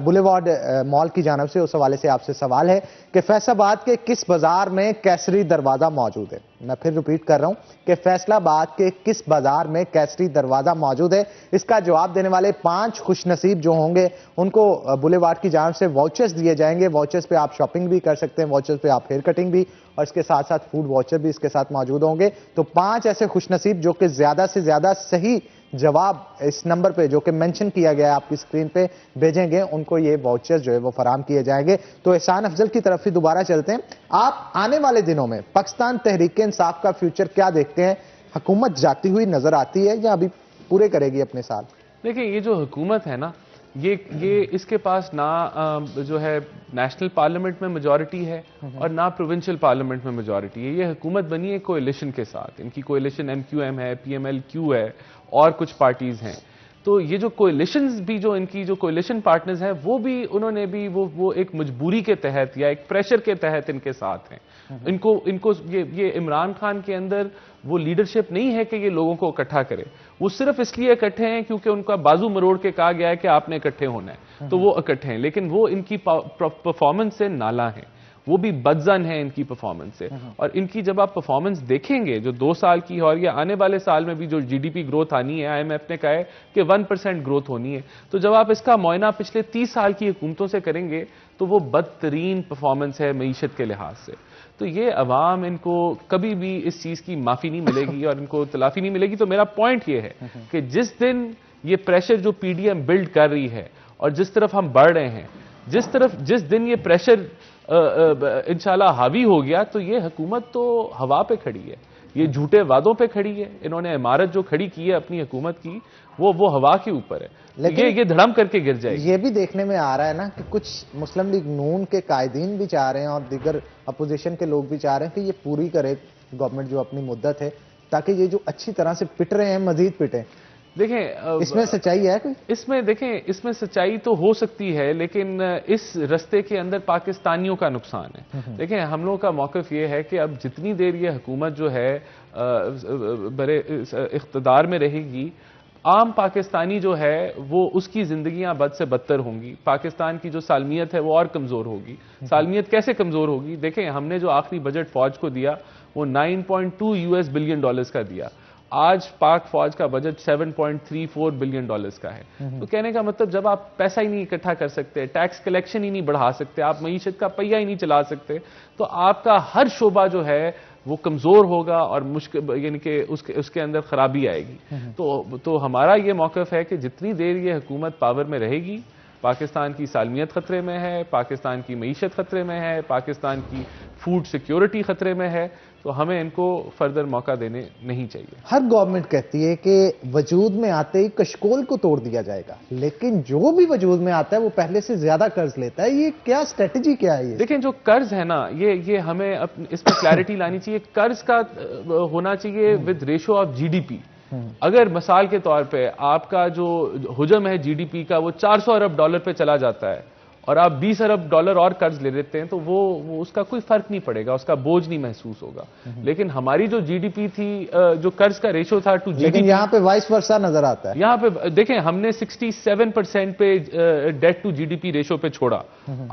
बुलेवार्ड मॉल की जानिब से, उस हवाले से आपसे सवाल है कि फैसलाबाद के किस बाजार में कैसरी दरवाजा मौजूद है। मैं फिर रिपीट कर रहा हूं कि फैसलाबाद के किस बाजार में कैसरी दरवाजा मौजूद है। इसका जवाब देने वाले 5 खुशनसीब जो होंगे उनको बुलेवार्ड की जानिब से वाउचर्स दिए जाएंगे। वाउचर्स पे आप शॉपिंग भी कर सकते हैं, वाउचर्स पे आप हेयर कटिंग भी, और इसके साथ साथ फूड वाउचर भी इसके साथ मौजूद होंगे। तो 5 ऐसे खुशनसीब जो कि ज्यादा से ज्यादा सही जवाब इस नंबर पे जो कि मेंशन किया गया है आपकी स्क्रीन पे भेजेंगे, उनको ये वाउचर्स जो है वो फराम किए जाएंगे। तो एहसान अफजल की तरफ ही दोबारा चलते हैं। आप आने वाले दिनों में पाकिस्तान तहरीक इंसाफ का फ्यूचर क्या देखते हैं? हुकूमत जाती हुई नजर आती है या अभी पूरे करेगी अपने साल? देखिए, ये जो हुकूमत है ना, ये इसके पास ना जो है नेशनल पार्लियामेंट में मेजॉरिटी है और ना प्रोविंशियल पार्लियामेंट में मेजॉरिटी है। ये हुकूमत बनी है कोएलिशन के साथ। इनकी कोएलिशन MQM है, PMLQ है और कुछ पार्टीज हैं। तो ये जो कोएलिशंस भी, जो इनकी जो कोएलिशन पार्टनर्स हैं, वो भी उन्होंने भी वो एक मजबूरी के तहत या एक प्रेशर के तहत इनके साथ हैं। इनको ये इमरान खान के अंदर वो लीडरशिप नहीं है कि ये लोगों को इकट्ठा करे। वो सिर्फ इसलिए इकट्ठे हैं क्योंकि उनका बाजू मरोड़ के कहा गया है कि आपने इकट्ठे होना है, तो वो इकट्ठे हैं। लेकिन वो इनकी परफॉर्मेंस से नाला है, वो भी बदजन है इनकी परफॉर्मेंस से। और इनकी जब आप परफॉर्मेंस देखेंगे जो 2 साल की, और ये आने वाले साल में भी जो GDP ग्रोथ आनी है, IMF ने कहा है कि 1% ग्रोथ होनी है, तो जब आप इसका मुआयना पिछले 30 साल की हुकूमतों से करेंगे तो वो बदतरीन परफॉर्मेंस है मईशत के लिहाज से। तो ये अवाम, इनको कभी भी इस चीज की माफी नहीं मिलेगी और इनको तलाफी नहीं मिलेगी। तो मेरा पॉइंट ये है कि जिस दिन ये प्रेशर जो PDM बिल्ड कर रही है और जिस तरफ हम बढ़ रहे हैं, जिस दिन ये प्रेशर इंशाल्लाह हावी हो गया, तो ये हुकूमत तो हवा पे खड़ी है, ये झूठे वादों पे खड़ी है। इन्होंने इमारत जो खड़ी की है अपनी हुकूमत की, वो हवा के ऊपर है, लेकिन ये धड़म करके गिर जाएगी। ये भी देखने में आ रहा है ना कि कुछ मुस्लिम लीग नून के कायदीन भी चाह रहे हैं और दीगर अपोजिशन के लोग भी चाह रहे हैं कि ये पूरी करे गवर्नमेंट जो अपनी मुद्दत है, ताकि ये जो अच्छी तरह से पिट रहे हैं मजीद पिटे। देखें, इसमें सच्चाई है कोई? इसमें सच्चाई तो हो सकती है, लेकिन इस रस्ते के अंदर पाकिस्तानियों का नुकसान है। देखें, हम लोगों का मौक़िफ़ ये है कि अब जितनी देर ये हुकूमत जो है बड़े इख्तिदार में रहेगी, आम पाकिस्तानी जो है वो उसकी जिंदगियां बद से बदतर होंगी। पाकिस्तान की जो सालमियत है वो और कमजोर होगी। सालमियत कैसे कमजोर होगी? देखें, हमने जो आखिरी बजट फौज को दिया वो $9.2 बिलियन का दिया। आज पाक फौज का बजट $7.34 बिलियन का है। तो कहने का मतलब, जब आप पैसा ही नहीं इकट्ठा कर सकते, टैक्स कलेक्शन ही नहीं बढ़ा सकते, आप मईशत का पहिया ही नहीं चला सकते, तो आपका हर शोबा जो है वो कमजोर होगा और मुश्किल, यानी कि उसके अंदर खराबी आएगी। तो हमारा ये मौक़िफ़ है कि जितनी देर ये हुकूमत पावर में रहेगी, पाकिस्तान की सालमियत खतरे में है, पाकिस्तान की मईशत खतरे में है, पाकिस्तान की फूड सिक्योरिटी खतरे में है, तो हमें इनको फर्दर मौका देने नहीं चाहिए। हर गवर्नमेंट कहती है कि वजूद में आते ही कशकोल को तोड़ दिया जाएगा, लेकिन जो भी वजूद में आता है वो पहले से ज्यादा कर्ज लेता है। ये क्या स्ट्रेटेजी क्या है? ये देखें, जो कर्ज है ना, ये हमें इसमें क्लैरिटी लानी चाहिए। कर्ज का होना चाहिए विद रेशो ऑफ GDP। अगर मिसाल के तौर पे आपका जो हुजम है GDP का वो $400 अरब पे चला जाता है और आप $20 अरब और कर्ज ले लेते हैं, तो वो उसका कोई फर्क नहीं पड़ेगा, उसका बोझ नहीं महसूस होगा। लेकिन हमारी जो GDP थी, जो कर्ज का रेशो था टू GDP, लेकिन यहाँ पे वाइस वर्सा नजर आता है। यहाँ पे देखें, हमने 67% पे डेट टू GDP रेशो पे छोड़ा,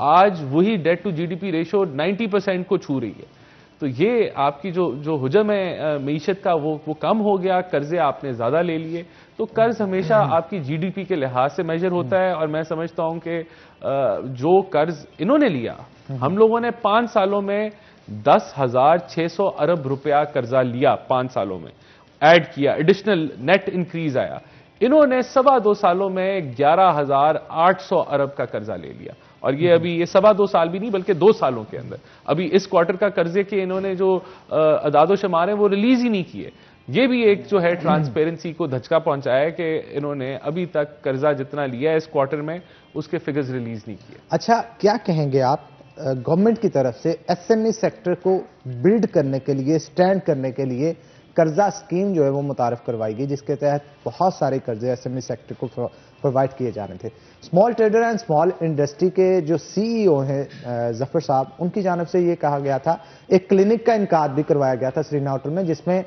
आज वही डेट टू GDP रेशो 90% को छू रही है। तो ये आपकी जो हुजम है मईशत का वो कम हो गया, कर्जे आपने ज्यादा ले लिए। तो कर्ज हमेशा आपकी GDP के लिहाज से मेजर होता है, और मैं समझता हूं कि जो कर्ज इन्होंने लिया, हम लोगों ने 5 सालों में 10,600 अरब रुपया कर्जा लिया, 5 सालों में ऐड किया, एडिशनल नेट इंक्रीज आया। इन्होंने 2.25 सालों में 11,800 अरब का कर्जा ले लिया, और ये अभी ये 2.25 साल भी नहीं बल्कि 2 सालों के अंदर, अभी इस क्वार्टर का कर्जे के इन्होंने जो अदादो शुमार है वो रिलीज ही नहीं किए। ये भी एक जो है ट्रांसपेरेंसी को धचका पहुंचाया है कि इन्होंने अभी तक कर्जा जितना लिया है इस क्वार्टर में, उसके फिगर्स रिलीज नहीं किए। अच्छा, क्या कहेंगे आप गवर्नमेंट की तरफ से SME सेक्टर को बिल्ड करने के लिए, स्टैंड करने के लिए कर्जा स्कीम जो है वो मुतारफ करवाई गई, जिसके तहत बहुत सारे कर्जे SME सेक्टर को प्रोवाइड किए जा रहे थे। Small trader and small industry के जो CEO हैं जफर साहब, उनकी जानब से ये कहा गया था, एक क्लिनिक का इनकाद भी करवाया गया था श्रीनगर में, जिसमें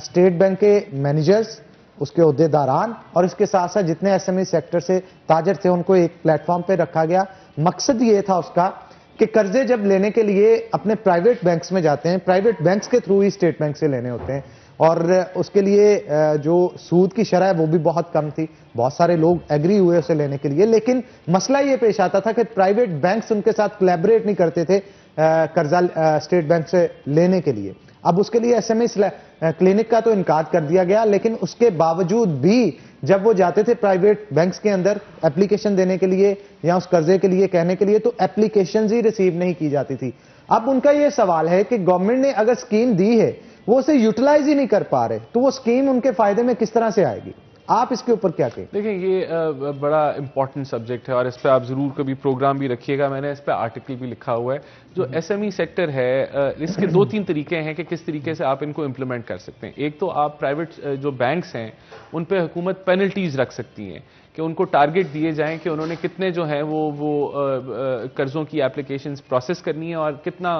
स्टेट बैंक के मैनेजर्स, उसके ओहदेदारान और इसके साथ साथ जितने SME सेक्टर से ताजर थे उनको एक प्लेटफॉर्म पे रखा गया। मकसद ये था उसका कि कर्जे जब लेने के लिए अपने प्राइवेट बैंक्स में जाते हैं, प्राइवेट बैंक्स के थ्रू ही स्टेट बैंक से लेने होते हैं, और उसके लिए जो सूद की शरह है वो भी बहुत कम थी। बहुत सारे लोग एग्री हुए उसे लेने के लिए, लेकिन मसला ये पेश आता था कि प्राइवेट बैंक्स उनके साथ कोलैबोरेट नहीं करते थे कर्जा स्टेट बैंक से लेने के लिए। अब उसके लिए SME क्लिनिक का तो इनकार कर दिया गया, लेकिन उसके बावजूद भी जब वो जाते थे प्राइवेट बैंक्स के अंदर एप्लीकेशन देने के लिए या उस कर्जे के लिए कहने के लिए, तो एप्लीकेशन ही रिसीव नहीं की जाती थी। अब उनका यह सवाल है कि गवर्नमेंट ने अगर स्कीम दी है वो उसे यूटिलाइज ही नहीं कर पा रहे, तो वो स्कीम उनके फायदे में किस तरह से आएगी? आप इसके ऊपर क्या कहें? देखिए, ये बड़ा इंपॉर्टेंट सब्जेक्ट है और इस पे आप जरूर कभी प्रोग्राम भी रखिएगा। मैंने इस पे आर्टिकल भी लिखा हुआ है। जो एसएमई सेक्टर है, इसके 2-3 तरीके हैं कि किस तरीके से आप इनको इम्प्लीमेंट कर सकते हैं। एक तो आप प्राइवेट जो बैंक्स हैं उन पे हुकूमत पेनल्टीज रख सकती हैं कि उनको टारगेट दिए जाएं कि उन्होंने कितने जो हैं वो कर्जों की एप्लीकेशंस प्रोसेस करनी है और कितना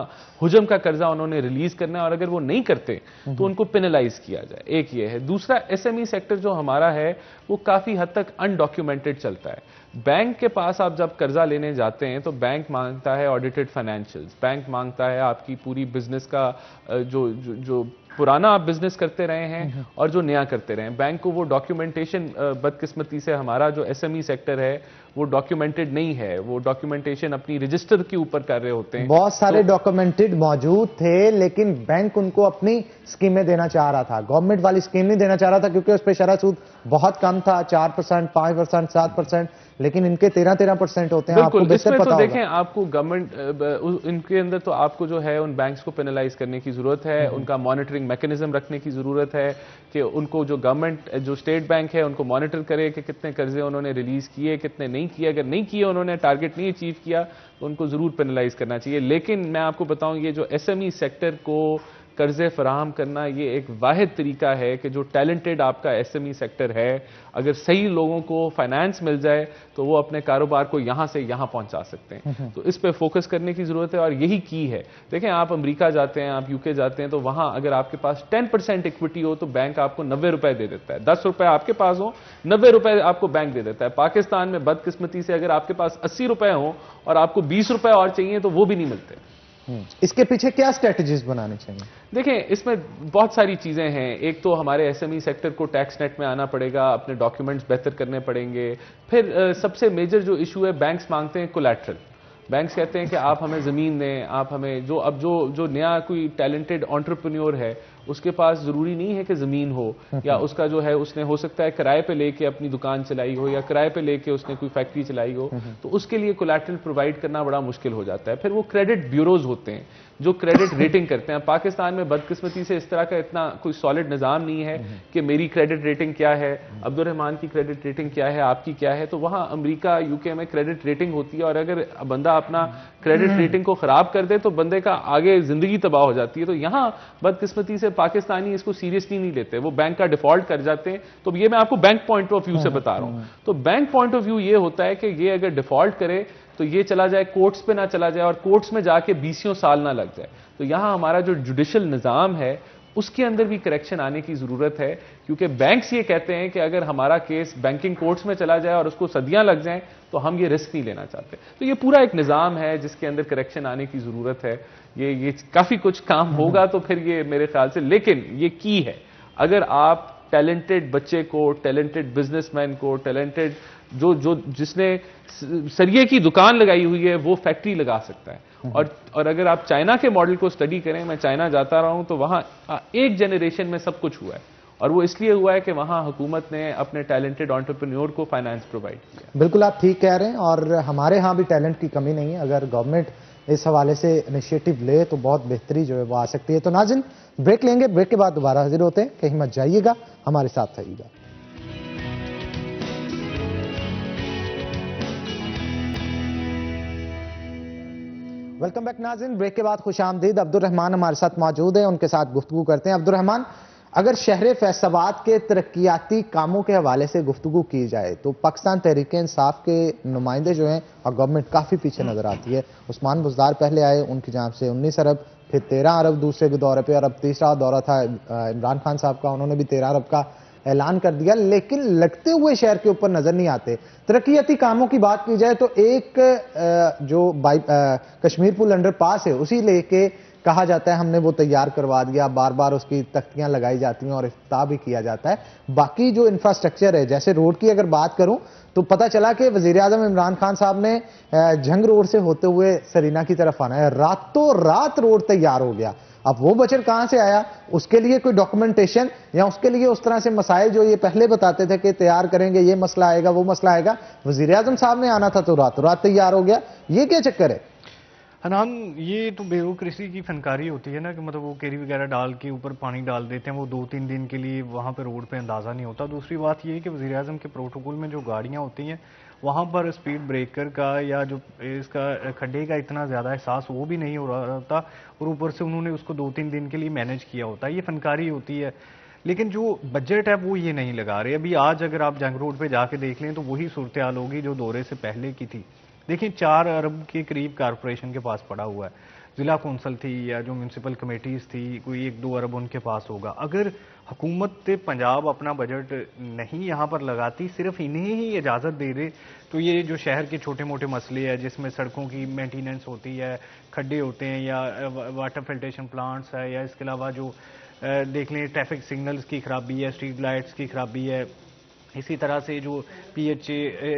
हुजम का कर्जा उन्होंने रिलीज करना है, और अगर वो नहीं करते तो उनको पेनलाइज किया जाए। एक ये है। दूसरा, एसएमई सेक्टर जो हमारा है वो काफी हद तक अनडॉक्यूमेंटेड चलता है। बैंक के पास आप जब कर्जा लेने जाते हैं तो बैंक मांगता है ऑडिटेड फाइनेंशियल्स, बैंक मांगता है आपकी पूरी बिजनेस का जो पुराना आप बिजनेस करते रहे हैं और जो नया करते रहे हैं। बैंक को वो डॉक्यूमेंटेशन, बदकिस्मती से हमारा जो एसएमई सेक्टर है वो डॉक्यूमेंटेड नहीं है। वो डॉक्यूमेंटेशन अपनी रजिस्टर के ऊपर कर रहे होते हैं। बहुत सारे डॉक्यूमेंटेड मौजूद थे, लेकिन बैंक उनको अपनी स्कीमें देना चाह रहा था, गवर्नमेंट वाली स्कीम नहीं देना चाह रहा था, क्योंकि उस पर शरह सूद बहुत कम था, 4%, 5%, 7%, लेकिन इनके 13% होते हैं। आपको बेहतर पता होगा। देखें, आपको गवर्नमेंट इनके अंदर तो आपको जो है उन बैंक्स को पेनलाइज करने की जरूरत है, उनका मॉनिटरिंग मैकेनिज्म रखने की जरूरत है कि उनको जो गवर्नमेंट जो स्टेट बैंक है उनको मॉनिटर करे कि कितने कर्जे उन्होंने रिलीज किए, कितने नहीं किए। अगर नहीं किए, उन्होंने टारगेट नहीं अचीव किया, तो उनको जरूर पेनलाइज करना चाहिए। लेकिन मैं आपको बताऊं, ये जो एसएमई सेक्टर को कर्जे फराहम करना, ये एक वाहिद तरीका है कि जो टैलेंटेड आपका एसएमई सेक्टर है, अगर सही लोगों को फाइनेंस मिल जाए तो वो अपने कारोबार को यहां से यहां पहुंचा सकते हैं। तो इस पे फोकस करने की जरूरत है और यही की है। देखें, आप अमेरिका जाते हैं, आप यूके जाते हैं, तो वहां अगर आपके पास 10% इक्विटी हो तो बैंक आपको 90 रुपए दे देता है। 10 रुपए आपके पास हो, 90 रुपए आपको बैंक दे देता है। पाकिस्तान में बदकिस्मती से अगर आपके पास 80 रुपए हो और आपको 20 रुपए और चाहिए तो वो भी नहीं मिलते। इसके पीछे क्या स्ट्रेटजीज बनाने चाहिए? देखें, इसमें बहुत सारी चीजें हैं। एक तो हमारे एसएमई सेक्टर को टैक्स नेट में आना पड़ेगा, अपने डॉक्यूमेंट्स बेहतर करने पड़ेंगे। फिर सबसे मेजर जो इशू है, बैंक्स मांगते हैं कोलैटरल। बैंक्स कहते हैं कि आप हमें जमीन दें, आप हमें जो नया कोई टैलेंटेड एंटरप्रेन्योर है उसके पास जरूरी नहीं है कि जमीन हो, या उसका जो है उसने हो सकता है किराए पे लेके अपनी दुकान चलाई हो या किराए पे लेके उसने कोई फैक्ट्री चलाई हो, तो उसके लिए कोलैटरल प्रोवाइड करना बड़ा मुश्किल हो जाता है। फिर वो क्रेडिट ब्यूरोज होते हैं जो क्रेडिट रेटिंग करते हैं। पाकिस्तान में बदकिस्मती से इस तरह का इतना कोई सॉलिड निजाम नहीं है कि मेरी क्रेडिट रेटिंग क्या है, अब्दुल रहमान की क्रेडिट रेटिंग क्या है, आपकी क्या है। तो वहां अमेरिका, यूके में क्रेडिट रेटिंग होती है और अगर बंदा अपना क्रेडिट रेटिंग को खराब कर दे तो बंदे का आगे जिंदगी तबाह हो जाती है। तो यहां बदकिस्मती से पाकिस्तानी इसको सीरियसली नहीं लेते, वो बैंक का डिफॉल्ट कर जाते हैं। तो ये मैं आपको बैंक पॉइंट ऑफ व्यू से बता रहा हूं। तो बैंक पॉइंट ऑफ व्यू ये होता है कि ये अगर डिफॉल्ट करे तो ये चला जाए कोर्ट्स पे ना चला जाए और कोर्ट्स में जाके 20 साल ना लग जाए। तो यहां हमारा जो जुडिशियल निजाम है उसके अंदर भी करेक्शन आने की जरूरत है, क्योंकि बैंक्स ये कहते हैं कि अगर हमारा केस बैंकिंग कोर्ट्स में चला जाए और उसको सदियां लग जाएं तो हम ये रिस्क नहीं लेना चाहते। तो ये पूरा एक निजाम है जिसके अंदर करेक्शन आने की जरूरत है। ये काफी कुछ काम होगा तो फिर ये मेरे ख्याल से, लेकिन ये की है। अगर आप टैलेंटेड बच्चे को, टैलेंटेड बिजनेसमैन को, टैलेंटेड जिसने सरिये की दुकान लगाई हुई है वो फैक्ट्री लगा सकता है। और अगर आप चाइना के मॉडल को स्टडी करें, मैं चाइना जाता रहा हूं, तो वहां एक जनरेशन में सब कुछ हुआ है और वो इसलिए हुआ है कि वहां हुकूमत ने अपने टैलेंटेड एंटरप्रेन्योर को फाइनेंस प्रोवाइड किया। बिल्कुल, आप ठीक कह रहे हैं और हमारे यहां भी टैलेंट की कमी नहीं है। अगर गवर्नमेंट इस हवाले से इनिशिएटिव ले तो बहुत बेहतरी जो है वो आ सकती है। तो नाज़रीन, ब्रेक लेंगे, ब्रेक के बाद दोबारा हाजिर होते हैं। कहीं मत जाइएगा, हमारे साथ रहिएगा। वेलकम बैक नाज़रीन, ब्रेक के बाद खुशामदीद। अब्दुल रहमान हमारे साथ मौजूद है, उनके साथ गुफ्तगू करते हैं। अब्दुल रहमान, अगर शहर फैसलाबाद के तरक्याती कामों के हवाले से गुफ्तगू की जाए तो पाकिस्तान तहरीक इंसाफ के नुमाइंदे जो हैं और गवर्नमेंट काफ़ी पीछे नजर आती है। उस्मान बुज़दार पहले आए, उनकी जानिब से 19 अरब, फिर 13 अरब दूसरे के दौरे पे, और अब तीसरा दौरा था इमरान खान साहब का, उन्होंने भी 13 अरब का ऐलान कर दिया, लेकिन लगते हुए शहर के ऊपर नजर नहीं आते। तरक्याती कामों की बात की जाए तो एक जो कश्मीर पुल अंडरपास है उसी लेके कहा जाता है हमने वो तैयार करवा दिया, बार बार उसकी तख्तियां लगाई जाती हैं और इफ्ताह भी किया जाता है। बाकी जो इंफ्रास्ट्रक्चर है, जैसे रोड की अगर बात करूं तो पता चला कि वजीर आजम इमरान खान साहब ने जंग रोड से होते हुए सरीना की तरफ आना है, रातों रात रोड तैयार हो गया। अब वो बजट कहां से आया? उसके लिए कोई डॉक्यूमेंटेशन या उसके लिए उस तरह से मसाइल जो ये पहले बताते थे कि तैयार करेंगे, ये मसला आएगा, वो मसला आएगा, वजीर आजम साहब ने आना था तो रातों रात तैयार हो गया। ये क्या चक्कर है? हनान, ये तो ब्यूरोक्रेसी की फनकारी होती है ना कि मतलब वो केरी वगैरह डाल के ऊपर पानी डाल देते हैं, वो 2-3 दिन के लिए वहाँ पे रोड पे अंदाज़ा नहीं होता। दूसरी बात ये है कि वज़ीर-ए-आज़म के प्रोटोकॉल में जो गाड़ियाँ होती हैं वहाँ पर स्पीड ब्रेकर का या जो इसका खड्डे का इतना ज़्यादा एहसास वो भी नहीं हो रहा होता, और ऊपर से उन्होंने उसको 2-3 दिन के लिए मैनेज किया होता है। ये फनकारी होती है, लेकिन जो बजट है वो ये नहीं लगा रहे। अभी आज अगर आप जंग रोड पे जाके देख लें तो वही सूरत हाल होगी जो दौरे से पहले की थी। देखिए 4 अरब के करीब कारपोरेशन के पास पड़ा हुआ है, जिला कौंसल थी या जो म्यूनसिपल कमेटीज थी, कोई 1-2 अरब उनके पास होगा। अगर हुकूमत पंजाब अपना बजट नहीं यहाँ पर लगाती, सिर्फ इन्हें ही इजाज़त दे दे, तो ये जो शहर के छोटे मोटे मसले हैं जिसमें सड़कों की मेंटेनेंस होती है, खड्डे होते हैं या वाटर फिल्ट्रेशन प्लांट्स है, या इसके अलावा जो देख लें ट्रैफिक सिग्नल्स की खराबी है, स्ट्रीट लाइट्स की खराबी है, इसी तरह से जो पीएचए,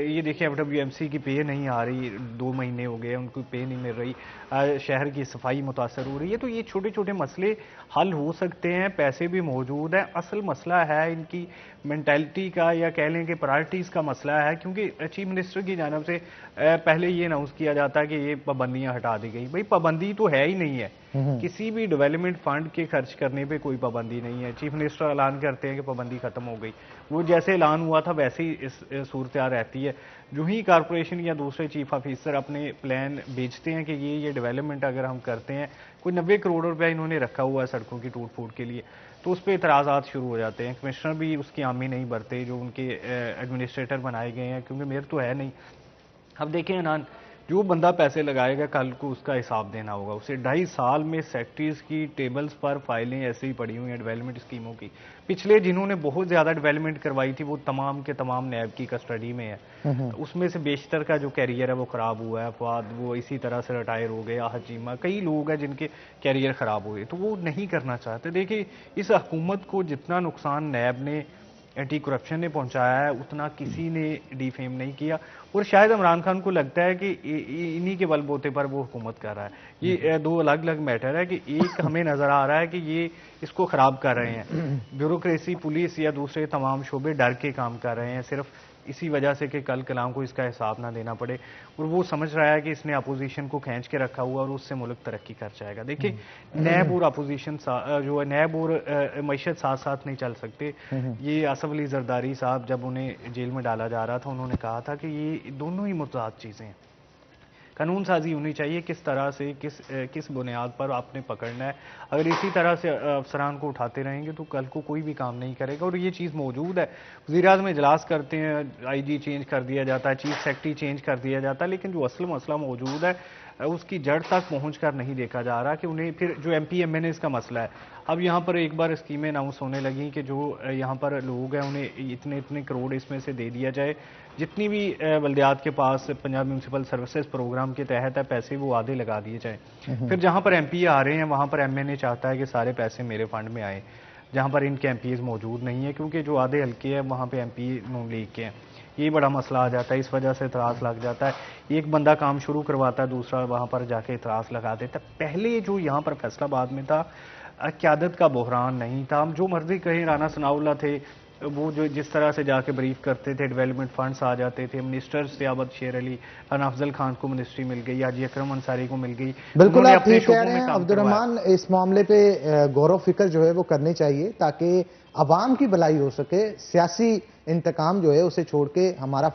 ये देखिए एफडब्ल्यूएमसी की पे नहीं आ रही, 2 महीने हो गए उनको पे नहीं मिल रही, शहर की सफाई मुतासर हो रही है। तो ये छोटे छोटे मसले हल हो सकते हैं, पैसे भी मौजूद हैं। असल मसला है इनकी मेंटालिटी का, या कह लें कि प्रायोरिटीज़ का मसला है, क्योंकि चीफ मिनिस्टर की जानब से पहले ये अनाउंस किया जाता है कि ये पाबंदियां हटा दी गई। भाई पाबंदी तो है ही नहीं है, किसी भी डेवलपमेंट फंड के खर्च करने पे कोई पाबंदी नहीं है। चीफ मिनिस्टर ऐलान करते हैं कि पाबंदी खत्म हो गई, वो जैसे ऐलान हुआ था वैसे ही इस सूरत रहती है। जो ही कारपोरेशन या दूसरे चीफ ऑफिसर अपने प्लान बेचते हैं कि ये डेवलपमेंट अगर हम करते हैं, कोई 90 करोड़ रुपया इन्होंने रखा हुआ है सड़कों की टूट फूट के लिए, तो उस पर इतराज़ात शुरू हो जाते हैं। कमिश्नर भी उसकी हामी नहीं भरते जो उनके एडमिनिस्ट्रेटर बनाए गए हैं, क्योंकि मेयर तो है नहीं। अब देखें अनान, जो बंदा पैसे लगाएगा कल को उसका हिसाब देना होगा उसे। 2.5 साल में सेक्रेटरीज की टेबल्स पर फाइलें ऐसे ही पड़ी हुई हैं डेवलपमेंट स्कीमों की। पिछले जिन्होंने बहुत ज़्यादा डेवलपमेंट करवाई थी वो तमाम के तमाम नैब की कस्टडी में है। उसमें से बेशतर का जो कैरियर है वो ख़राब हुआ है। फवाद वो इसी तरह से रिटायर हो गया, हजीमा, कई लोग हैं जिनके कैरियर ख़राब हुए, तो वो नहीं करना चाहते। देखिए इस हुकूमत को जितना नुकसान नैब ने, एंटी करप्शन ने पहुंचाया है, उतना किसी ने डिफेम नहीं किया। और शायद इमरान खान को लगता है कि इन्हीं के बलबूते पर वो हुकूमत कर रहा है। ये 2 अलग अलग मैटर है कि एक हमें नजर आ रहा है कि ये इसको खराब कर रहे हैं, ब्यूरोक्रेसी, पुलिस या दूसरे तमाम शोबे डर के काम कर रहे हैं, सिर्फ इसी वजह से कि कल कलाम को इसका हिसाब ना देना पड़े। और वो समझ रहा है कि इसने अपोजिशन को खींच के रखा हुआ और उससे मुल्क तरक्की कर जाएगा। देखिए नैब और अपोजिशन जो है, नैब और मईशत साथ साथ नहीं चल सकते। ये आसफ अली जरदारी साहब जब उन्हें जेल में डाला जा रहा था, उन्होंने कहा था कि ये दोनों ही मुतज़ाद चीज़ें हैं। कानून साजी होनी चाहिए, किस तरह से किस बुनियाद पर आपने पकड़ना है। अगर इसी तरह से अफसरान को उठाते रहेंगे तो कल को कोई भी काम नहीं करेगा। और ये चीज़ मौजूद है, वज़ीर-ए-आज़म इजलास करते हैं, आईजी चेंज कर दिया जाता है, चीफ सेक्रेटरी चेंज कर दिया जाता है, लेकिन जो असल मसला मौजूद है उसकी जड़ तक पहुँच कर नहीं देखा जा रहा कि उन्हें फिर जो MP-MNAs का मसला है। अब यहाँ पर एक बार स्कीमें अनाउंस होने लगी कि जो यहाँ पर लोग हैं उन्हें इतने इतने करोड़ इसमें से दे दिया जाए। जितनी भी बल्दियात के पास पंजाब म्यूनसिपल सर्विसेज प्रोग्राम के तहत है पैसे, वो आधे लगा दिए जाए। फिर जहाँ पर MP आ रहे हैं वहाँ पर MNA चाहता है कि सारे पैसे मेरे फंड में आए, जहाँ पर इनके MPs मौजूद नहीं है, क्योंकि जो आधे हल्के हैं वहाँ पे MP नून लीग के हैं। ये बड़ा मसला आ जाता है, इस वजह से इतराज़ लग जाता है। एक बंदा काम शुरू करवाता है, दूसरा वहाँ पर जाके इतराज़ लगा देता है। पहले जो यहाँ पर फैसलाबाद में था, क़यादत का बहरान नहीं था। हम जो मर्जी कहें, राना सनाउल्लाह थे, वो जो जिस तरह से जाके ब्रीफ करते थे, डेवलपमेंट फंड्स आ जाते थे, मिनिस्टर्स थे, अबद शेर अली, अफजल खान को मिनिस्ट्री मिल गई, हाजी अकरम अंसारी को मिल गई। बिल्कुल आप ठीक कह रहे हैं अब्दुर्रहमान, इस मामले पे गौर फिक्र जो है वो करनी चाहिए ताकि अवाम की भलाई हो सके। सियासी इंतकाम जो है उसे छोड़ के हमारा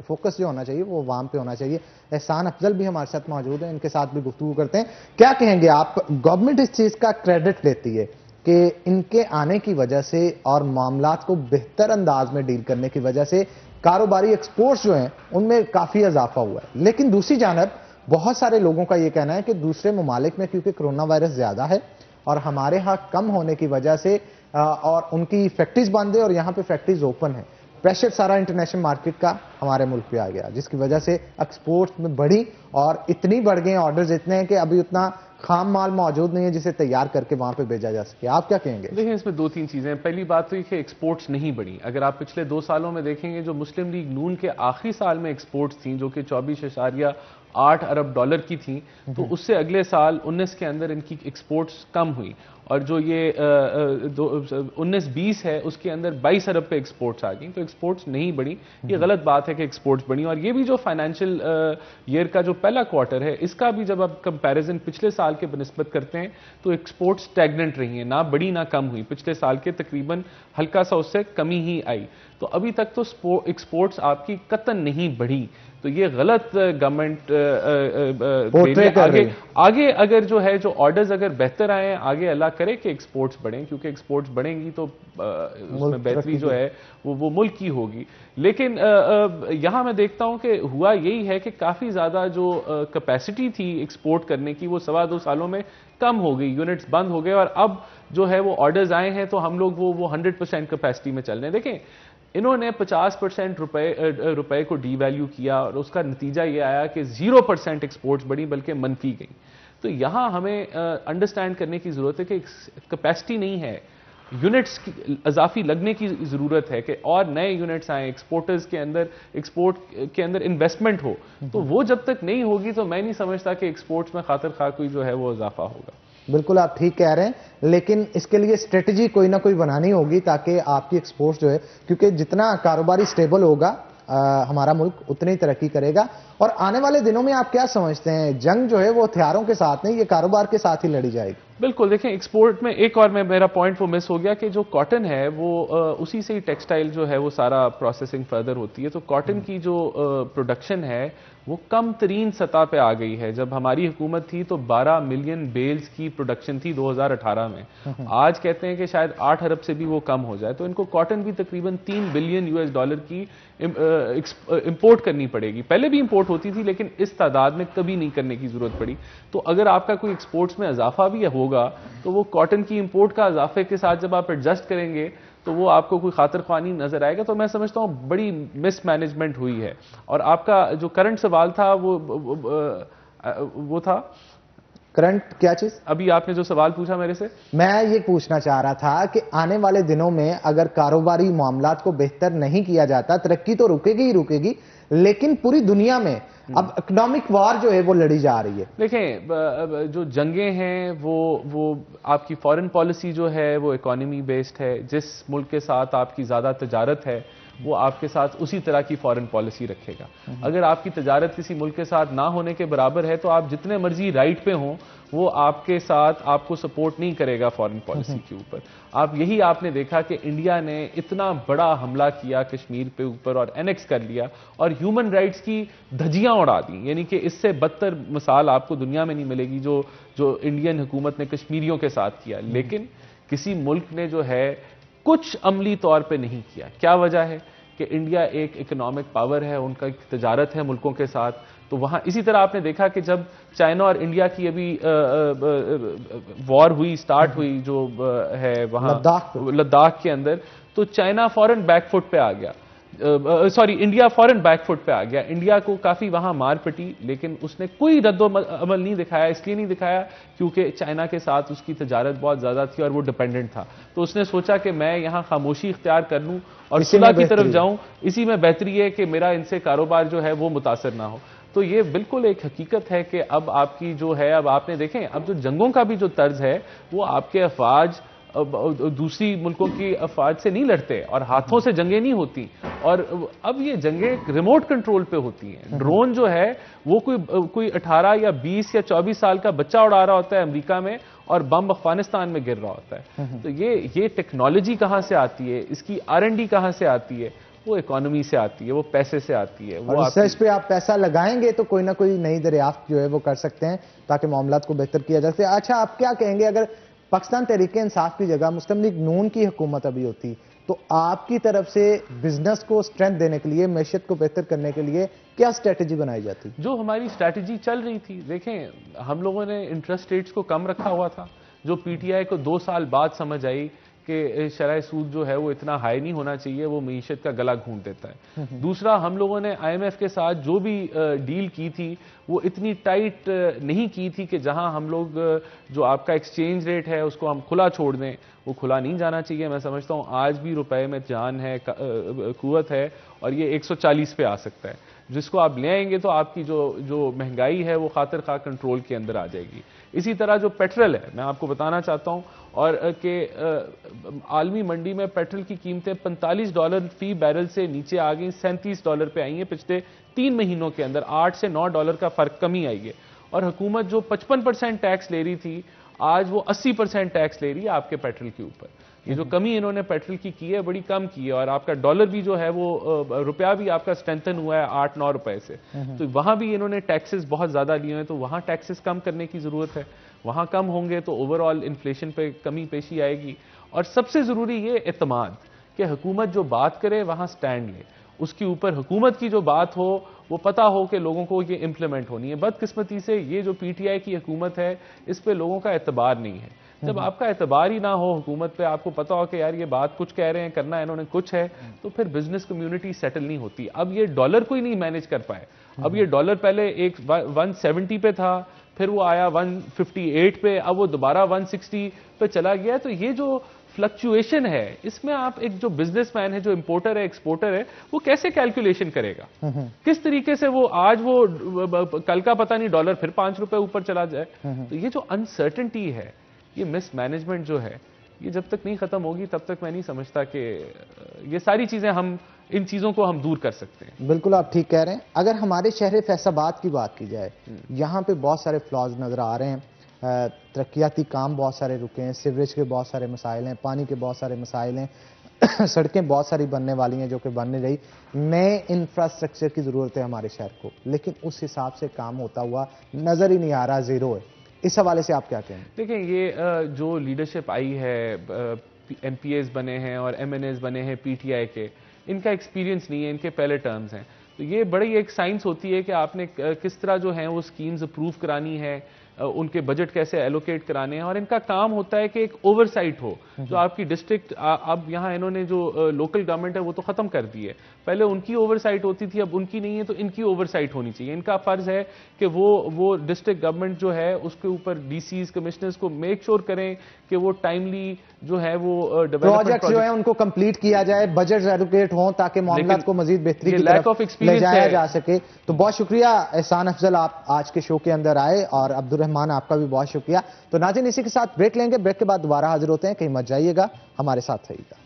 फोकस जो होना चाहिए वो अवाम पे होना चाहिए। एहसान अफजल भी हमारे साथ मौजूद हैं, इनके साथ भी गुफ्तगू करते हैं। क्या कहेंगे आप, गवर्नमेंट इस चीज का क्रेडिट लेती है कि इनके आने की वजह से और मामलात को बेहतर अंदाज में डील करने की वजह से कारोबारी एक्सपोर्ट्स जो हैं उनमें काफी इजाफा हुआ है, लेकिन दूसरी जानब बहुत सारे लोगों का यह कहना है कि दूसरे ममालिक में क्योंकि कोरोना वायरस ज्यादा है और हमारे यहाँ कम होने की वजह से और उनकी फैक्ट्रीज बंद है और यहाँ पे फैक्ट्रीज ओपन है, प्रेशर सारा इंटरनेशनल मार्केट का हमारे मुल्क पे आ गया, जिसकी वजह से एक्सपोर्ट्स में बढ़ी और इतनी बढ़ गए, ऑर्डर्स इतने हैं कि अभी उतना खाम माल मौजूद नहीं है जिसे तैयार करके वहां पे भेजा जा सके। आप क्या कहेंगे? देखिए इसमें 2-3 चीजें हैं। पहली बात तो ये कि एक्सपोर्ट्स नहीं बढ़ी। अगर आप पिछले 2 सालों में देखेंगे, जो मुस्लिम लीग नून के आखिरी साल में एक्सपोर्ट्स थी जो कि 8 अरब डॉलर की थी, तो उससे अगले साल 19 के अंदर इनकी एक्सपोर्ट्स कम हुई, और जो ये 19-20 है उसके अंदर 22 अरब पे एक्सपोर्ट्स आ गई। तो एक्सपोर्ट्स नहीं बढ़ी, ये गलत बात है कि एक्सपोर्ट्स बढ़ी। और ये भी जो फाइनेंशियल ईयर का जो पहला क्वार्टर है, इसका भी जब आप कंपैरिजन पिछले साल के बनिस्बत करते हैं तो एक्सपोर्ट्स स्टैग्नेंट रही हैं, ना बढ़ी ना कम हुई। पिछले साल के तकरीबन हल्का सा उससे कमी ही आई। तो अभी तक तो एक्सपोर्ट्स आपकी कतन नहीं बढ़ी। तो ये गलत गवर्नमेंट आगे अगर जो है जो ऑर्डर्स अगर बेहतर आए, आगे अल्लाह करे कि एक्सपोर्ट्स बढ़ें, क्योंकि एक्सपोर्ट्स बढ़ेंगी तो उसमें बेहतरी जो है वो मुल्क की होगी। लेकिन यहां मैं देखता हूं कि हुआ यही है कि काफी ज्यादा जो कैपेसिटी थी एक्सपोर्ट करने की वो 2.25 सालों में कम हो गई, यूनिट्स बंद हो गए, और अब जो है वो ऑर्डर्स आए हैं तो हम लोग वो 100% कैपेसिटी में चल रहे हैं। देखें, इन्होंने 50% रुपए को डीवैल्यू किया और उसका नतीजा ये आया कि 0% एक्सपोर्ट्स बढ़ी बल्कि मनफी गई। तो यहां हमें अंडरस्टैंड करने की जरूरत है कि कैपेसिटी नहीं है, यूनिट्स की इजाफी लगने की जरूरत है कि और नए यूनिट्स आए, एक्सपोर्टर्स के अंदर, एक्सपोर्ट के अंदर इन्वेस्टमेंट हो। तो वो जब तक नहीं होगी तो मैं नहीं समझता कि एक्सपोर्ट्स में खातिर खा कोई जो है वो इजाफा होगा। बिल्कुल आप ठीक कह रहे हैं, लेकिन इसके लिए स्ट्रेटजी कोई ना कोई बनानी होगी ताकि आपकी एक्सपोर्ट जो है, क्योंकि जितना कारोबारी स्टेबल होगा हमारा मुल्क उतनी ही तरक्की करेगा। और आने वाले दिनों में आप क्या समझते हैं, जंग जो है वो हथियारों के साथ नहीं, ये कारोबार के साथ ही लड़ी जाएगी? बिल्कुल, देखें एक्सपोर्ट में एक और मेरा पॉइंट वो मिस हो गया कि जो कॉटन है वो उसी से ही टेक्सटाइल जो है वो सारा प्रोसेसिंग फर्दर होती है। तो कॉटन की जो प्रोडक्शन है वो कम तरीन सतह पे आ गई है। जब हमारी हुकूमत थी तो 12 मिलियन बेल्स की प्रोडक्शन थी 2018 में, आज कहते हैं कि शायद 8 अरब से भी वो कम हो जाए। तो इनको कॉटन भी तकरीबन $3 बिलियन की इंपोर्ट करनी पड़ेगी। पहले भी इंपोर्ट होती थी लेकिन इस तादाद में कभी नहीं करने की जरूरत पड़ी। तो अगर आपका कोई एक्सपोर्ट्स में इजाफा भी होगा तो वो कॉटन की इंपोर्ट का इजाफे के साथ जब आप एडजस्ट करेंगे तो वो आपको कोई खातिर ख्वानी नजर आएगा। तो मैं समझता हूं बड़ी मिसमैनेजमेंट हुई है। और आपका जो करंट सवाल था वो था करंट क्या चीज? अभी आपने जो सवाल पूछा मेरे से, मैं ये पूछना चाह रहा था कि आने वाले दिनों में अगर कारोबारी मामलात को बेहतर नहीं किया जाता, तरक्की तो रुकेगी ही रुकेगी, लेकिन पूरी दुनिया में अब इकोनॉमिक वॉर जो है वो लड़ी जा रही है। देखें, जो जंगें हैं वो आपकी फॉरेन पॉलिसी जो है वो इकोनॉमी बेस्ड है। जिस मुल्क के साथ आपकी ज्यादा तजारत है वो आपके साथ उसी तरह की फॉरेन पॉलिसी रखेगा। अगर आपकी तजारत किसी मुल्क के साथ ना होने के बराबर है तो आप जितने मर्जी राइट पे हों वो आपके साथ आपको सपोर्ट नहीं करेगा फॉरेन पॉलिसी के ऊपर। यही आपने देखा कि इंडिया ने इतना बड़ा हमला किया कश्मीर पे ऊपर और एनेक्स कर लिया और ह्यूमन राइट्स की धज्जियां उड़ा दी। यानी कि इससे बदतर मिसाल आपको दुनिया में नहीं मिलेगी जो इंडियन हुकूमत ने कश्मीरियों के साथ किया। लेकिन किसी मुल्क ने जो है कुछ अमली तौर पे नहीं किया। क्या वजह है कि इंडिया एक इकोनॉमिक पावर है, उनका एक तजारत है मुल्कों के साथ। तो वहां इसी तरह आपने देखा कि जब चाइना और इंडिया की अभी वॉर हुई, स्टार्ट हुई जो है वहां लद्दाख के अंदर, तो चाइना फॉरेन बैकफुट पे आ गया, इंडिया फॉरेन बैकफुट पे आ गया। इंडिया को काफी वहां मार पटी लेकिन उसने कोई रद्दो अमल नहीं दिखाया। इसलिए नहीं दिखाया क्योंकि चाइना के साथ उसकी तजारत बहुत ज्यादा थी और वो डिपेंडेंट था। तो उसने सोचा कि मैं यहां खामोशी इख्तियार कर लूं और सुलह की तरफ जाऊं, इसी में बेहतरी है कि मेरा इनसे कारोबार जो है वो मुतासर ना हो। तो ये बिल्कुल एक हकीकत है कि अब आपकी जो है, अब आपने देखें अब जो जंगों का भी जो तर्ज है वो आपके अफवाज दूसरी मुल्कों की अफवाज से नहीं लड़ते और हाथों से जंगें नहीं होती। और अब ये जंगें रिमोट कंट्रोल पे होती हैं। ड्रोन जो है वो कोई 18 या 20 या 24 साल का बच्चा उड़ा रहा होता है अमेरिका में और बम अफगानिस्तान में गिर रहा होता है। तो ये टेक्नोलॉजी कहां से आती है, इसकी R&D कहां से आती है? वो इकोनॉमी से आती है, वो पैसे से आती है। वो रिसर्च पे आप पैसा लगाएंगे तो कोई ना कोई नई दरियाफ्त जो है वो कर सकते हैं ताकि मामलात को बेहतर किया जा सके। अच्छा, आप क्या कहेंगे अगर पाकिस्तान तहरीक इंसाफ की जगह मुस्लिम लीग नून की हुकूमत अभी होती तो आपकी तरफ से बिजनेस को स्ट्रेंथ देने के लिए, मैशियत को बेहतर करने के लिए क्या स्ट्रेटजी बनाई जाती? जो हमारी स्ट्रेटजी चल रही थी, देखें हम लोगों ने इंटरेस्ट रेट्स को कम रखा हुआ था, जो PTI को 2 साल बाद समझ आई कि शरह सूद जो है वो इतना हाई नहीं होना चाहिए, वो मईशत का गला घूंट देता है। दूसरा, हम लोगों ने IMF के साथ जो भी डील की थी वो इतनी टाइट नहीं की थी कि जहां हम लोग जो आपका एक्सचेंज रेट है उसको हम खुला छोड़ दें। वो खुला नहीं जाना चाहिए। मैं समझता हूँ आज भी रुपए में जान है, कुव्वत है, और ये 140 पे आ सकता है। जिसको आप ले आएंगे तो आपकी जो महंगाई है वो खातिर खा कंट्रोल के अंदर आ जाएगी। इसी तरह जो पेट्रोल है, मैं आपको बताना चाहता हूँ और कि आलमी मंडी में पेट्रोल की कीमतें $45 फी बैरल से नीचे आ गई, $37 पे आई हैं पिछले 3 महीनों के अंदर। $8 से $9 का फर्क कमी आई है। और हुकूमत जो 55% टैक्स ले रही थी, आज वो 80% टैक्स ले रही है आपके पेट्रोल के ऊपर। ये जो कमी इन्होंने पेट्रोल की है बड़ी कम की है, और आपका डॉलर भी जो है वो रुपया भी आपका स्ट्रेंथन हुआ है 8-9 रुपए से। तो वहां भी इन्होंने टैक्सेस बहुत ज्यादा लिए हैं, तो वहां टैक्सेस कम करने की जरूरत है। वहां कम होंगे तो ओवरऑल इन्फ्लेशन पे कमी पेशी आएगी। और सबसे जरूरी ये इत्मीनान कि हुकूमत जो बात करे वहां स्टैंड ले, उसके ऊपर हुकूमत की जो बात हो वो पता हो कि लोगों को ये इंप्लीमेंट होनी है। बदकिस्मती से ये जो पीटीआई की हुकूमत है इस पे लोगों का एतबार नहीं है। जब आपका एतबार ही ना हो हुकूमत पे, आपको पता हो कि यार ये बात कुछ कह रहे हैं, करना है इन्होंने कुछ है, तो फिर बिजनेस कम्युनिटी सेटल नहीं होती। अब ये डॉलर को ही नहीं मैनेज कर पाए। अब ये डॉलर पहले एक 170 पे था, फिर वो आया 158 पे, अब वो दोबारा 160 पे चला गया। तो ये जो फ्लक्चुएशन है, इसमें आप एक जो बिजनेसमैन है, जो इंपोर्टर है, एक्सपोर्टर है, वो कैसे कैलकुलेशन करेगा? किस तरीके से वो आज वो कल का पता नहीं डॉलर फिर ₹5 ऊपर चला जाए। तो ये जो अनसर्टेनिटी है, ये मिसमैनेजमेंट जो है, ये जब तक नहीं खत्म होगी तब तक मैं नहीं समझता कि ये सारी चीजें इन चीजों को हम दूर कर सकते हैं। बिल्कुल आप ठीक कह रहे हैं। अगर हमारे शहर फैसलाबाद की बात की जाए, यहाँ पे बहुत सारे फ्लॉज नजर आ रहे हैं। तरक्याती काम बहुत सारे रुके हैं, सीवरेज के बहुत सारे मसाइल हैं, पानी के बहुत सारे मसाइल हैं, सड़कें बहुत सारी बनने वाली हैं जो कि बन नहीं रही। नए इंफ्रास्ट्रक्चर की जरूरत है हमारे शहर को, लेकिन उस हिसाब से काम होता हुआ नजर ही नहीं आ रहा, जीरो है। इस हवाले से आप क्या कहेंगे? देखिए, ये जो लीडरशिप आई है, एमपीएस बने हैं और एमएनएस बने हैं पीटीआई के, इनका एक्सपीरियंस नहीं है, इनके पहले टर्म्स हैं। तो ये बड़ी एक साइंस होती है कि आपने किस तरह जो है वो स्कीम्स अप्रूव करानी है, उनके बजट कैसे एलोकेट कराने हैं, और इनका काम होता है कि एक ओवरसाइट हो। जो आपकी डिस्ट्रिक्ट, अब यहाँ इन्होंने जो लोकल गवर्नमेंट है वो तो खत्म कर दी है, पहले उनकी ओवरसाइट होती थी, अब उनकी नहीं है, तो इनकी ओवरसाइट होनी चाहिए। इनका फर्ज है कि वो डिस्ट्रिक्ट गवर्नमेंट जो है उसके ऊपर डीसीज, कमिश्नर्स को मेक श्योर करें कि वो टाइमली जो है वो प्रोजेक्ट जो है उनको कंप्लीट किया जाए, बजट एलोकेट हो, ताकि मामला को मजीद बेहतरी की तरफ ले जाया जा सके। तो बहुत शुक्रिया एहसान अफजल, आप आज के शो के अंदर आए, और अब्दुर्रहमान आपका भी बहुत शुक्रिया। तो नाज़रीन, इसी के साथ ब्रेक लेंगे, ब्रेक के बाद दोबारा हाजिर होते हैं। कहीं मत जाइएगा, हमारे साथ रहिएगा।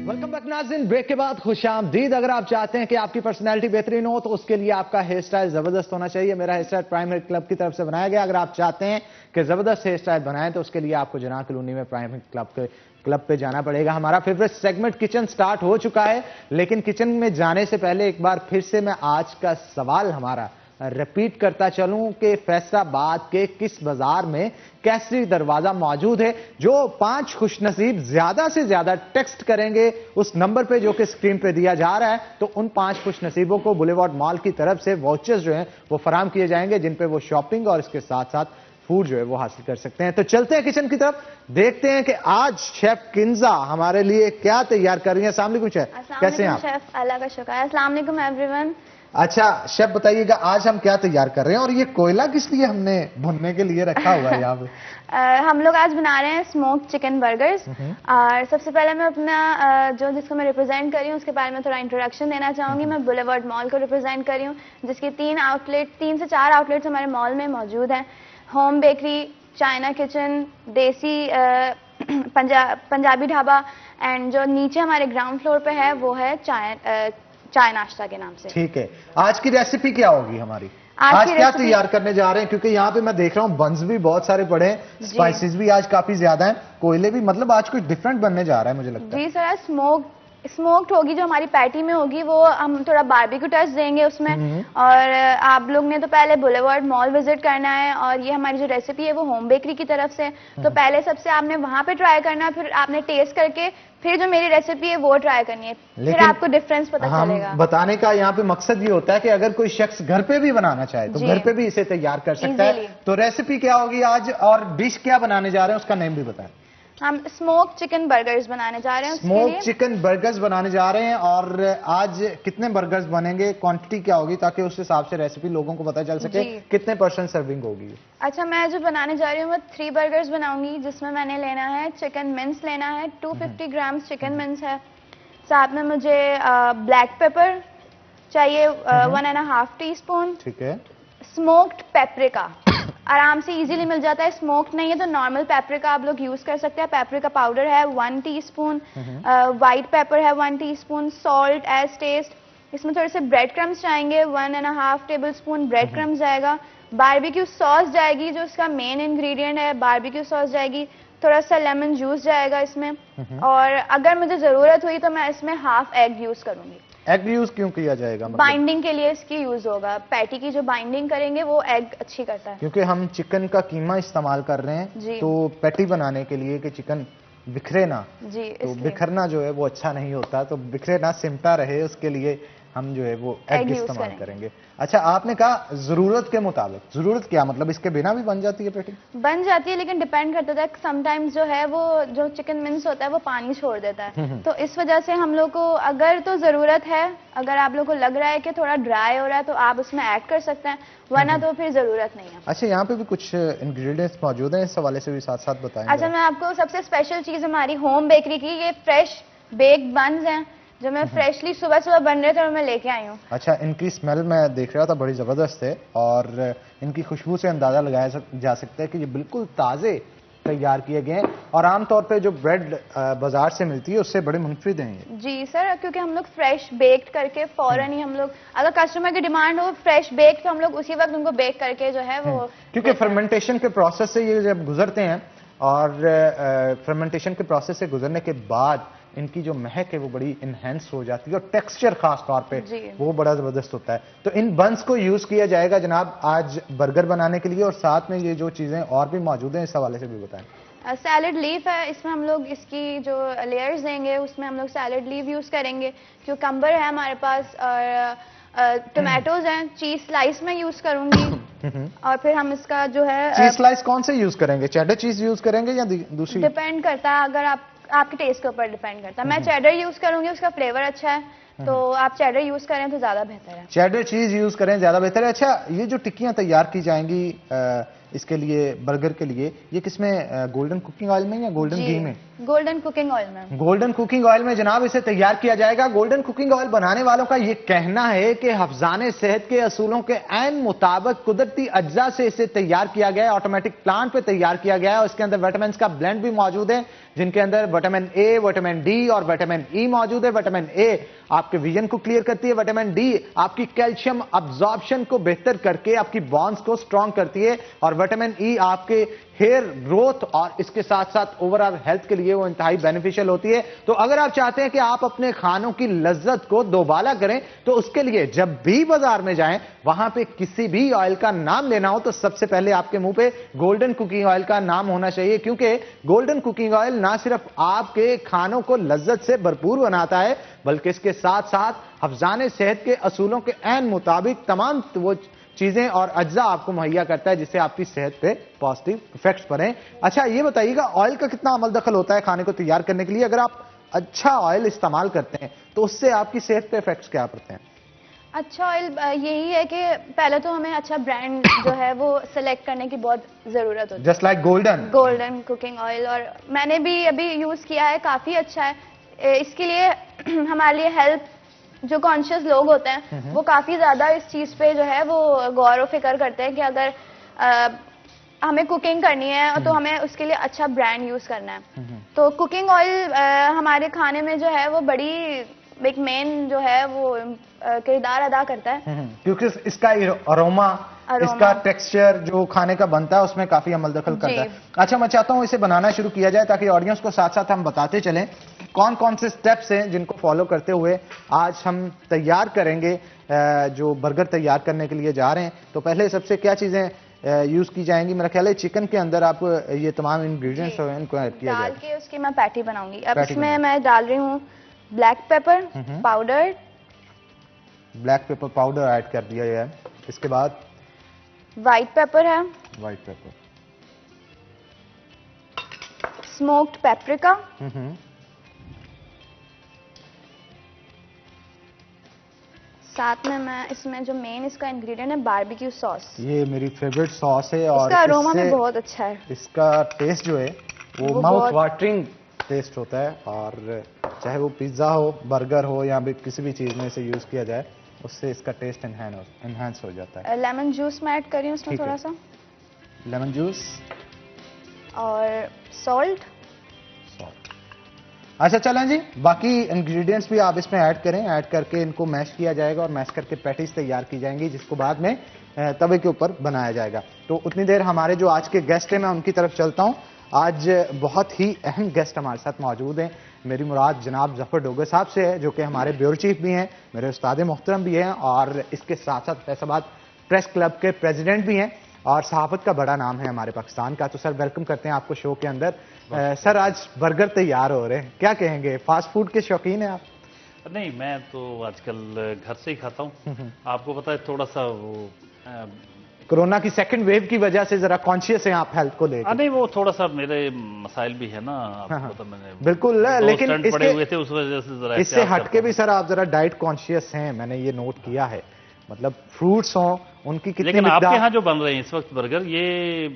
वेलकम बैक नाज़रीन, ब्रेक के बाद खुशामदीद। अगर आप चाहते हैं कि आपकी पर्सनैलिटी बेहतरीन हो तो उसके लिए आपका हेयर स्टाइल जबरदस्त होना चाहिए। मेरा hairstyle prime hair club की तरफ से बनाया गया। अगर आप चाहते हैं कि जबरदस्त हेयर स्टाइल बनाएं तो उसके लिए आपको जनाह कॉलोनी में प्राइम हेयर क्लब पे जाना पड़ेगा। हमारा फेवरेट सेगमेंट किचन स्टार्ट हो चुका है, लेकिन किचन में जाने से पहले एक बार फिर से मैं आज का सवाल हमारा रिपीट करता चलूं कि फैसलाबाद के किस बाजार में कैसरी दरवाजा मौजूद है। जो 5 खुशनसीब ज्यादा से ज्यादा टेक्स्ट करेंगे उस नंबर पे जो कि स्क्रीन पे दिया जा रहा है, तो उन 5 खुशनसीबों को बुलेवार्ड मॉल की तरफ से वाउचर्स जो हैं वो फराम किए जाएंगे, जिन पे वो शॉपिंग और इसके साथ साथ फूड जो है वो हासिल कर सकते हैं। तो चलते हैं किचन की तरफ, देखते हैं कि आज शेफ किंजा हमारे लिए क्या तैयार कर रही हैं। अस्सलाम वालेकुम शेफ, कैसे हैं आप? शेफ अल्लाह का शुक्र है। अस्सलाम वालेकुम एवरीवन। अच्छा शेफ, बताइएगा आज हम क्या तैयार कर रहे हैं, और ये कोयला किस लिए हमने भुनने के लिए रखा हुआ है यहाँ पे? हम लोग आज बना रहे हैं स्मोक चिकन बर्गर्स। और सबसे पहले मैं अपना जिसको मैं रिप्रेजेंट कर रही हूँ उसके बारे में थोड़ा इंट्रोडक्शन देना चाहूँगी। मैं बुलेवार्ड मॉल को रिप्रेजेंट कर रही हूँ, जिसकी 3 से 4 आउटलेट्स हमारे मॉल में मौजूद हैं। होम बेकरी, चाइना किचन, देसी पंजाबी ढाबा, एंड जो नीचे हमारे ग्राउंड फ्लोर पे है वो है चाय नाश्ता के नाम से। ठीक है, आज की रेसिपी क्या होगी हमारी? आज क्या तैयार करने जा रहे हैं? क्योंकि यहाँ पे मैं देख रहा हूँ बंस भी बहुत सारे पड़े हैं, स्पाइसेस भी आज काफी ज्यादा हैं, कोयले भी, मतलब आज कुछ डिफरेंट बनने जा रहा है मुझे लगता है। जी सर, स्मोक्ड होगी जो हमारी पैटी में होगी, वो हम थोड़ा बारबेक्यू टच देंगे उसमें। और आप लोग ने तो पहले बुलेवार्ड मॉल विजिट करना है, और ये हमारी जो रेसिपी है वो होम बेकरी की तरफ से। तो पहले सबसे आपने वहां पे ट्राई करना है, फिर आपने टेस्ट करके फिर जो मेरी रेसिपी है वो ट्राई करनी है, फिर आपको डिफरेंस पता चलेगा। बताने का यहाँ पे मकसद ये होता है कि अगर कोई शख्स घर पे भी बनाना चाहे तो घर पे भी इसे तैयार कर सकता है। तो रेसिपी क्या होगी आज, और डिश क्या बनाने जा रहे हैं उसका नेम भी बताएं। हम स्मोक चिकन बर्गर्स बनाने जा रहे हैं। उसके स्मोक लिए चिकन बर्गर्स बनाने जा रहे हैं। और आज कितने बर्गर्स बनेंगे, क्वांटिटी क्या होगी, ताकि उस हिसाब से रेसिपी लोगों को पता चल सके, जी। कितने % सर्विंग होगी? अच्छा, मैं जो बनाने जा रही हूँ वो 3 बर्गर्स बनाऊंगी, जिसमें मैंने लेना है चिकन मिंस लेना है, 250 ग्राम चिकन मिंस है। साथ में मुझे ब्लैक पेपर चाहिए 1.5 टीस्पून। ठीक है। स्मोक्ड पेपरिका आराम से इजीली मिल जाता है, स्मोक्ड नहीं है तो नॉर्मल पेपरिका आप लोग यूज कर सकते हैं। पेपरिका पाउडर है 1 टीस्पून, व्हाइट पेपर है 1 टीस्पून, सॉल्ट एज टेस्ट। इसमें थोड़े से ब्रेड क्रम्स जाएंगे, 1.5 टेबल स्पून ब्रेड क्रम्स जाएगा। बारबेक्यू सॉस जाएगी, जो इसका मेन इंग्रेडिएंट है, बारबेक्यू सॉस जाएगी। थोड़ा सा लेमन जूस जाएगा इसमें, और अगर मुझे जरूरत हुई तो मैं इसमें हाफ एग यूज करूंगी। एग यूज क्यों किया जाएगा? मतलब बाइंडिंग के लिए इसकी यूज होगा, पैटी की जो बाइंडिंग करेंगे वो एग अच्छी करता है। क्योंकि हम चिकन का कीमा इस्तेमाल कर रहे हैं, जी। तो पैटी बनाने के लिए कि चिकन बिखरे ना, जी, तो इसलिए बिखरना जो है वो अच्छा नहीं होता, तो बिखरे ना, सिमटा रहे, उसके लिए हम जो है वो एग Egg use इस्तेमाल करेंगे। करेंगे। अच्छा, आपने कहा जरूरत के मुताबिक, जरूरत क्या मतलब इसके बिना भी बन जाती है पैटी? बन जाती है, लेकिन डिपेंड करता है। समटाइम्स जो है वो जो चिकन मिंस होता है वो पानी छोड़ देता है, तो इस वजह से हम लोग को अगर तो जरूरत है, अगर आप लोग को लग रहा है कि थोड़ा ड्राई हो रहा है तो आप उसमें ऐड कर सकते हैं, वरना तो फिर जरूरत नहीं है। अच्छा, यहाँ पे भी कुछ इंग्रेडिएंट्स मौजूद हैं, इस हवाले से भी साथ साथ बताएं। अच्छा, मैं आपको सबसे स्पेशल चीज हमारी होम बेकरी की, ये फ्रेश बेक्ड बन्स हैं जो मैं फ्रेशली सुबह सुबह बन रहे थे और मैं लेके आई हूँ। अच्छा, इनकी स्मेल मैं देख रहा था, बड़ी ज़बरदस्त है, और इनकी खुशबू से अंदाज़ा लगाया जा सकता है कि ये बिल्कुल ताज़े तैयार किए गए हैं, और आमतौर पे जो ब्रेड बाजार से मिलती है उससे बड़े मुनफरिद हैं ये। जी सर, क्योंकि हम लोग फ्रेश बेक्ड करके फौरन ही हम लोग, अगर कस्टमर की डिमांड हो फ्रेश बेक, तो हम लोग उसी वक्त उनको बेक करके जो है वो क्योंकि फर्मेंटेशन के प्रोसेस से ये जब गुजरते हैं, और फर्मेंटेशन के प्रोसेस से गुजरने के बाद इनकी जो महक है वो बड़ी इनहेंस हो जाती है, और टेक्सचर खास तौर पे वो बड़ा जबरदस्त होता है। तो इन बंस को यूज किया जाएगा जनाब आज बर्गर बनाने के लिए, और साथ में ये जो चीजें और भी मौजूद हैं इस हवाले से भी बताएं। सैलड लीफ है, इसमें हम लोग इसकी जो लेयर्स देंगे उसमें हम लोग सैलड लीफ यूज करेंगे, क्यूकम्बर है हमारे पास, और टोमेटोज हैं, चीज स्लाइस में यूज करूंगी। और फिर हम इसका जो है चीज स्लाइस कौन से यूज करेंगे, चेडर चीज यूज करेंगे या दूसरी? डिपेंड करता है, अगर आपके टेस्ट के ऊपर डिपेंड करता है। मैं चेडर यूज करूंगी, उसका फ्लेवर अच्छा है, तो आप चेडर यूज करें तो ज्यादा बेहतर है। चेडर चीज यूज करें ज्यादा बेहतर है। अच्छा, ये जो टिक्कियां तैयार की जाएंगी इसके लिए, बर्गर के लिए, ये किसमें, गोल्डन कुकिंग ऑयल में या गोल्डन घी में? गोल्डन कुकिंग ऑयल में। गोल्डन कुकिंग ऑयल में जनाब इसे तैयार किया जाएगा। गोल्डन कुकिंग ऑयल बनाने वालों का यह कहना है कि हफ्जाने सेहत के असूलों के ऐन मुताबिक कुदरती अज्जा से इसे तैयार किया गया है, ऑटोमेटिक प्लांट पे तैयार किया गया है, और इसके अंदर विटामिन का ब्लेंड भी मौजूद है, जिनके अंदर विटामिन ए, विटामिन डी और विटामिन ई मौजूद है। विटामिन ए आपके विजन को क्लियर करती है, विटामिन डी आपकी कैल्शियम अब्जॉर्प्शन को बेहतर करके आपकी बॉन्स को स्ट्रांग करती है, और विटामिन ई आपके हेयर ग्रोथ और इसके साथ साथ ओवरऑल हेल्थ के लिए वो इंतहाई बेनिफिशियल होती है। तो अगर आप चाहते हैं कि आप अपने खानों की लज्जत को दोबाला करें, तो उसके लिए जब भी बाजार में जाएं, वहां पे किसी भी ऑयल का नाम लेना हो तो सबसे पहले आपके मुंह पे गोल्डन कुकिंग ऑयल का नाम होना चाहिए, क्योंकि गोल्डन कुकिंग ऑयल ना सिर्फ आपके खानों को लज्जत से भरपूर बनाता है, बल्कि इसके साथ साथ हफ्जाने सेहत के असूलों के ऐन मुताबिक तमाम वो चीजें और अज्जा आपको मुहैया करता है जिससे आपकी सेहत पे पॉजिटिव इफेक्ट्स पड़े। अच्छा, ये बताइएगा ऑयल का कितना अमल दखल होता है खाने को तैयार करने के लिए? अगर आप अच्छा ऑयल इस्तेमाल करते हैं तो उससे आपकी सेहत पे इफेक्ट्स क्या पड़ते हैं? अच्छा ऑयल यही है कि पहले तो हमें अच्छा ब्रांड जो है वो सिलेक्ट करने की बहुत जरूरत होती है, just like golden cooking oil, और मैंने भी अभी यूज किया है, काफी अच्छा है। इसके लिए हमारे लिए हेल्थ, जो कॉन्शियस लोग होते हैं वो काफी ज्यादा इस चीज पे जो है वो गौर व फिक्र करते हैं कि अगर हमें कुकिंग करनी है तो हमें उसके लिए अच्छा ब्रांड यूज करना है। तो कुकिंग ऑयल हमारे खाने में जो है वो बड़ी एक मेन जो है वो किरदार अदा करता है, क्योंकि इसका अरोमा, इसका टेक्सचर जो खाने का बनता है उसमें काफी अमल दखल करता है। अच्छा, मैं चाहता हूं इसे बनाना शुरू किया जाए ताकि ऑडियंस को साथ साथ हम बताते चलें कौन कौन से स्टेप्स हैं जिनको फॉलो करते हुए आज हम तैयार करेंगे जो बर्गर तैयार करने के लिए जा रहे हैं। तो पहले सबसे क्या चीजें यूज की जाएंगी? मेरा ख्याल है चिकन के अंदर आप ये तमाम इंग्रेडिएंट्स हैं इनको ऐड किया डाल जाएगा। के उसकी मैं पैटी बनाऊंगी। अब इसमें मैं डाल रही हूँ black pepper powder, black pepper powder add कर दिया गया है। इसके बाद व्हाइट पेपर है, व्हाइट पेपर, स्मोक्ड पेपरिका, साथ में मैं इसमें जो मेन इसका इंग्रेडिएंट है बारबेक्यू सॉस। ये मेरी फेवरेट सॉस है और इसका अरोमा भी बहुत अच्छा है। इसका टेस्ट जो है वो माउथ वाटरिंग टेस्ट होता है, और चाहे वो पिज्ज़ा हो, बर्गर हो, या भी किसी भी चीज़ में इसे यूज़ किया जाए उससे इसका टेस्ट एनहांस हो जाता है। लेमन जूस मैं ऐड करी हूँ उसमें थोड़ा सा, लेमन जूस और सॉल्ट। अच्छा चलें जी, बाकी इंग्रेडिएंट्स भी आप इसमें ऐड करें, ऐड करके इनको मैश किया जाएगा और मैश करके पैटीज तैयार की जाएंगी, जिसको बाद में तवे के ऊपर बनाया जाएगा। तो उतनी देर हमारे जो आज के गेस्ट हैं मैं उनकी तरफ चलता हूं। आज बहुत ही अहम गेस्ट हमारे साथ मौजूद हैं। मेरी मुराद जनाब जफर डोगर साहब से है, जो कि हमारे ब्यूरो चीफ भी हैं, मेरे उस्ताद मोहतरम भी हैं, और इसके साथ साथ फैसलाबाद प्रेस क्लब के प्रेसिडेंट भी हैं, और सहाफत का बड़ा नाम है हमारे पाकिस्तान का। तो सर वेलकम करते हैं आपको शो के अंदर। सर आज बर्गर तैयार हो रहे हैं, क्या कहेंगे? फास्ट फूड के शौकीन हैं आप? नहीं, मैं तो आजकल घर से ही खाता हूँ। आपको पता है थोड़ा सा वो कोरोना की सेकंड वेव की वजह से जरा कॉन्शियस हैं आप हेल्थ को लेकर? नहीं, वो थोड़ा सा मेरे मसाइल भी है ना, आपको तो मैंने बिल्कुल, लेकिन पड़े हुए थे उस वजह से जरा इससे हटके भी सर आप जरा डाइट कॉन्शियस हैं, मैंने ये नोट किया है। मतलब फ्रूट्स हों उनकी कितनी, लेकिन आपके यहाँ जो बन रहे हैं इस वक्त बर्गर, ये